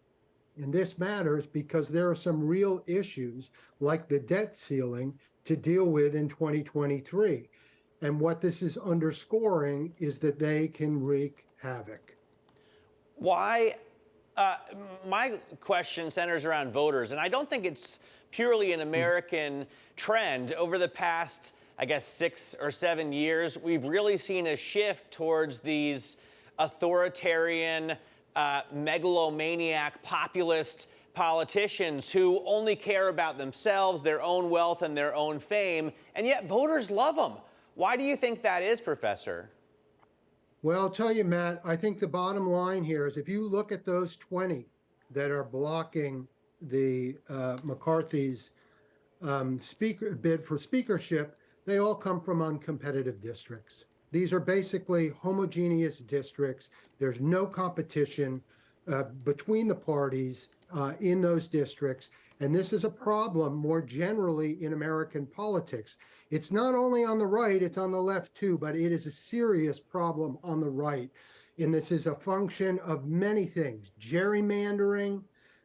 And this matters because there are some real issues like the debt ceiling to deal with in 2023. And what this is underscoring is that they can wreak havoc. Why? My question centers around voters, and I don't think it's purely an American trend. Over the past, 6 or 7 years, we've really seen a shift towards these authoritarian, megalomaniac, populist politicians who only care about themselves, their own wealth, and their own fame, and yet voters love them. Why do you think that is, Professor? Well, I'll tell you, Matt, I think the bottom line here is if you look at those 20 that are blocking the McCarthy's bid for speakership, they all come from uncompetitive districts. These are basically homogeneous districts. There's no competition between the parties in those districts. And this is a problem more generally in American politics. It's not only on the right, it's on the left too, but it is a serious problem on the right. And this is a function of many things: gerrymandering,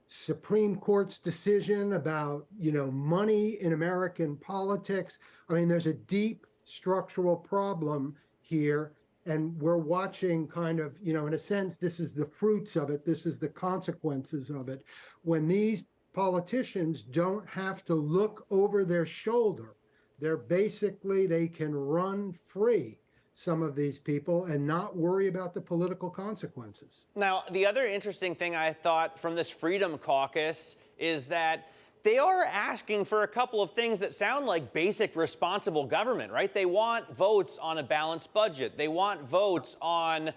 Supreme Court's decision about, money in American politics. I mean, there's a deep structural problem here, and we're watching kind of, in a sense, this is the fruits of it. This is the consequences of it. When these politicians don't have to look over their shoulder, they can run free, some of these people, and not worry about the political consequences. Now, the other interesting thing I thought from this Freedom Caucus is that they are asking for a couple of things that sound like basic responsible government, right? They want votes on a balanced budget. They want votes on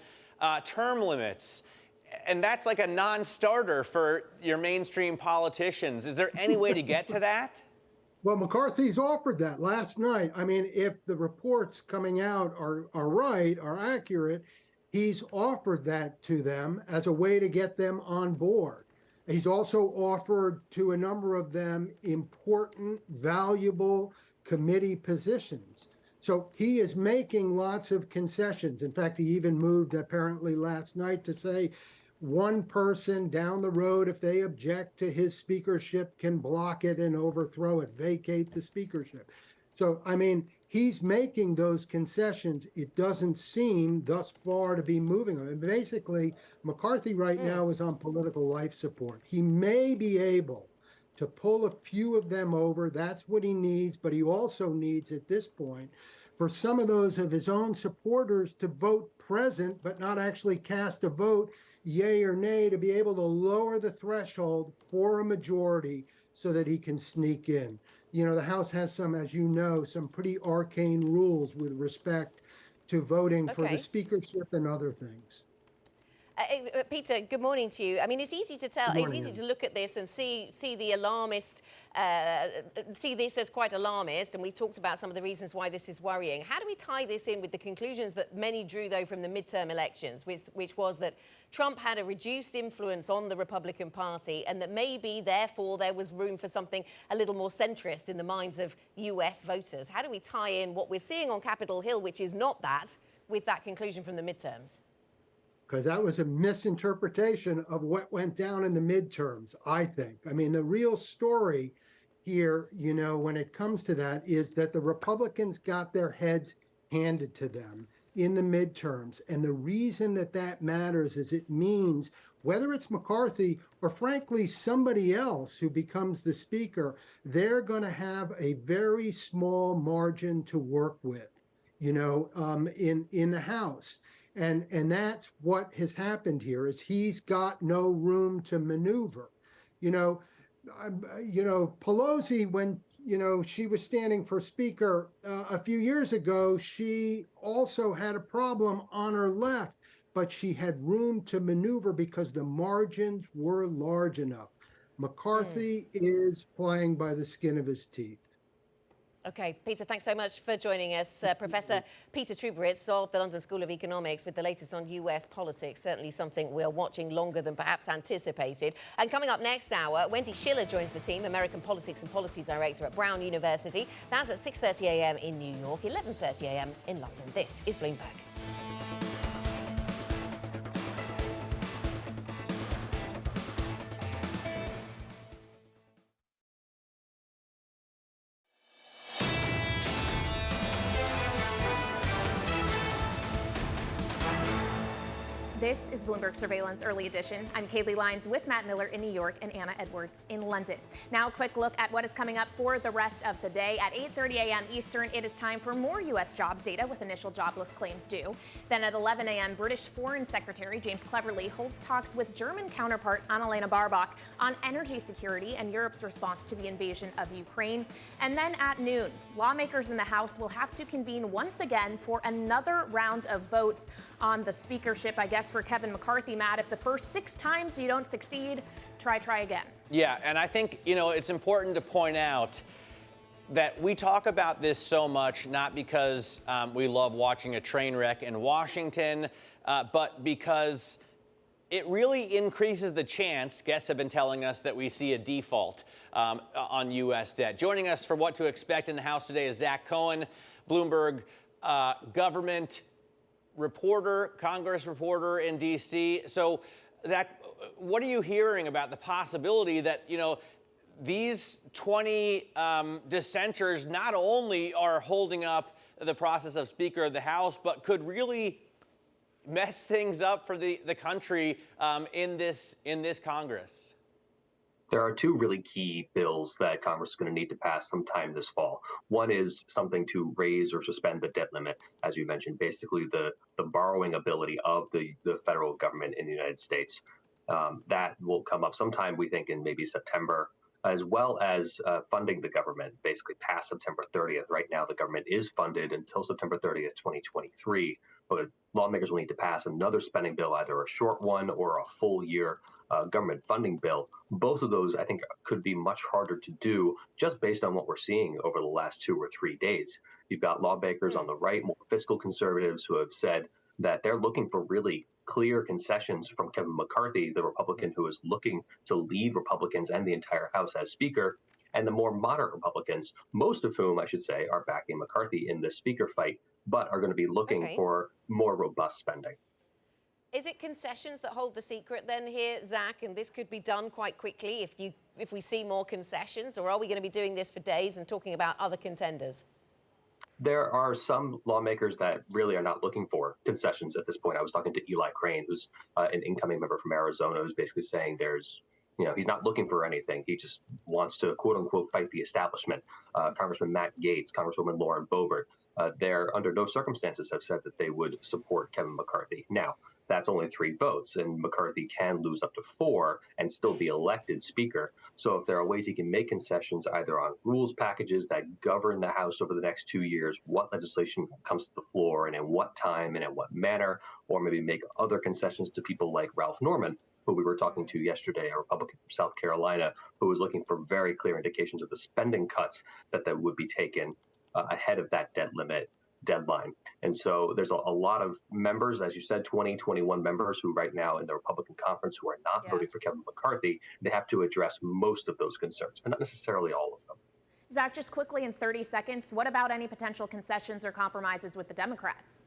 term limits. And that's like a non-starter for your mainstream politicians. Is there any way to get to that? Well, McCarthy's offered that last night. I mean, if the reports coming out are accurate, he's offered that to them as a way to get them on board. He's also offered to a number of them important, valuable committee positions. So he is making lots of concessions. In fact, he even moved apparently last night to say one person down the road, if they object to his speakership, can block it and overthrow it, vacate the speakership. So, I mean, he's making those concessions. It doesn't seem thus far to be moving on. And basically, McCarthy right now is on political life support. He may be able to pull a few of them over. That's what he needs. But he also needs, at this point, for some of those of his own supporters to vote present, but not actually cast a vote, yay or nay, to be able to lower the threshold for a majority so that he can sneak in. The House has some pretty arcane rules with respect to voting for the speakership and other things. Peter, good morning to you. I mean, it's easy to tell, it's easy to look at this and see the alarmist, see this as quite alarmist, and we've talked about some of the reasons why this is worrying. How do we tie this in with the conclusions that many drew, though, from the midterm elections, which was that Trump had a reduced influence on the Republican Party and that maybe, therefore, there was room for something a little more centrist in the minds of US voters? How do we tie in what we're seeing on Capitol Hill, which is not that, with that conclusion from the midterms? Because that was a misinterpretation of what went down in the midterms, I think. I mean, the real story here, you know, when it comes to that, is that the Republicans got their heads handed to them in the midterms. And the reason that that matters is it means whether it's McCarthy or frankly somebody else who becomes the speaker, they're going to have a very small margin to work with, you know, in the House. And that's what has happened here is he's got no room to maneuver. You know, Pelosi, when, you know, she was standing for speaker a few years ago, she also had a problem on her left, but she had room to maneuver because the margins were large enough. McCarthy is playing by the skin of his teeth. Okay, Peter, thanks so much for joining us. Professor Peter Trubowitz of the London School of Economics with the latest on US politics, certainly something we're watching longer than perhaps anticipated. And coming up next hour, Wendy Schiller joins the team, American Politics and Policy Director at Brown University. That's at 6:30 a.m. in New York, 11:30 a.m. in London. This is Bloomberg. This is Bloomberg Surveillance Early Edition. I'm Kailey Leinz with Matt Miller in New York and Anna Edwards in London. Now a quick look at what is coming up for the rest of the day. At 8:30 a.m. Eastern, it is time for more U.S. jobs data with initial jobless claims due. Then at 11 a.m., British Foreign Secretary James Cleverly holds talks with German counterpart Annalena Baerbock on energy security and Europe's response to the invasion of Ukraine. And then at noon, lawmakers in the House will have to convene once again for another round of votes on the speakership, I guess, for Kevin McCarthy. Matt, if the first 6 times you don't succeed, try again. Yeah, and I think, you know, it's important to point out that we talk about this so much, not because we love watching a train wreck in Washington, but because it really increases the chance, guests have been telling us, that we see a default on U.S. debt. Joining us for what to expect in the House today is Zach Cohen, Bloomberg government reporter, Congress reporter in D.C. So, Zach, what are you hearing about the possibility that, you know, these 20 dissenters not only are holding up the process of Speaker of the House, but could really mess things up for the country in this Congress? There are 2 really key bills that Congress is going to need to pass sometime this fall. One is something to raise or suspend the debt limit, as you mentioned, basically the borrowing ability of the federal government in the United States. That will come up sometime, we think, in maybe September, as well as funding the government, basically past September 30th. Right now, the government is funded until September 30th, 2023, but lawmakers will need to pass another spending bill, either a short one or a full year government funding bill. Both of those, I think, could be much harder to do just based on what we're seeing over the last 2 or 3 days. You've got lawmakers on the right, more fiscal conservatives, who have said that they're looking for really clear concessions from Kevin McCarthy, the Republican who is looking to lead Republicans and the entire House as Speaker, and the more moderate Republicans, most of whom, I should say, are backing McCarthy in this Speaker fight, but are going to be looking for more robust spending. Is it concessions that hold the secret then here, Zach? And this could be done quite quickly if we see more concessions, or are we going to be doing this for days and talking about other contenders? There are some lawmakers that really are not looking for concessions at this point. I was talking to Eli Crane, who's an incoming member from Arizona, who's basically saying he's not looking for anything. He just wants to, quote unquote, fight the establishment. Congressman Matt Gaetz, Congresswoman Lauren Boebert, they're under no circumstances have said that they would support Kevin McCarthy. Now, that's only 3 votes, and McCarthy can lose up to 4 and still be elected Speaker. So if there are ways he can make concessions either on rules packages that govern the House over the next 2 years, what legislation comes to the floor and in what time and in what manner, or maybe make other concessions to people like Ralph Norman, who we were talking to yesterday, a Republican from South Carolina, who was looking for very clear indications of the spending cuts that would be taken ahead of that debt limit deadline. And so there's a lot of members, as you said, 21 members who right now in the Republican conference who are not voting for Kevin McCarthy. They have to address most of those concerns, but not necessarily all of them. Zach, just quickly in 30 seconds, what about any potential concessions or compromises with the Democrats?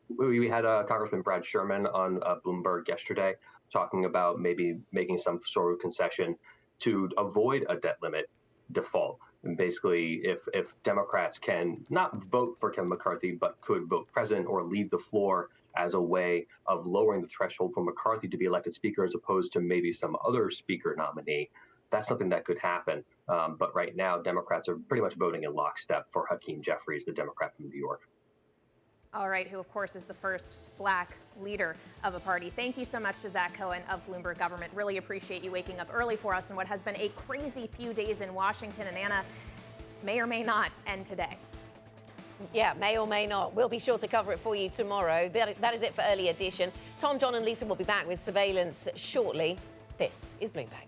We had Congressman Brad Sherman on Bloomberg yesterday talking about maybe making some sort of concession to avoid a debt limit default. And basically, if Democrats can not vote for Kevin McCarthy, but could vote president or leave the floor as a way of lowering the threshold for McCarthy to be elected Speaker as opposed to maybe some other Speaker nominee, that's something that could happen. But right now, Democrats are pretty much voting in lockstep for Hakeem Jeffries, the Democrat from New York. All right, who, of course, is the first Black leader of a party. Thank you so much to Zach Cohen of Bloomberg Government. Really appreciate you waking up early for us in what has been a crazy few days in Washington. And Anna, may or may not end today. Yeah, may or may not. We'll be sure to cover it for you tomorrow. That is it for Early Edition. Tom, John and Lisa will be back with Surveillance shortly. This is Bloomberg.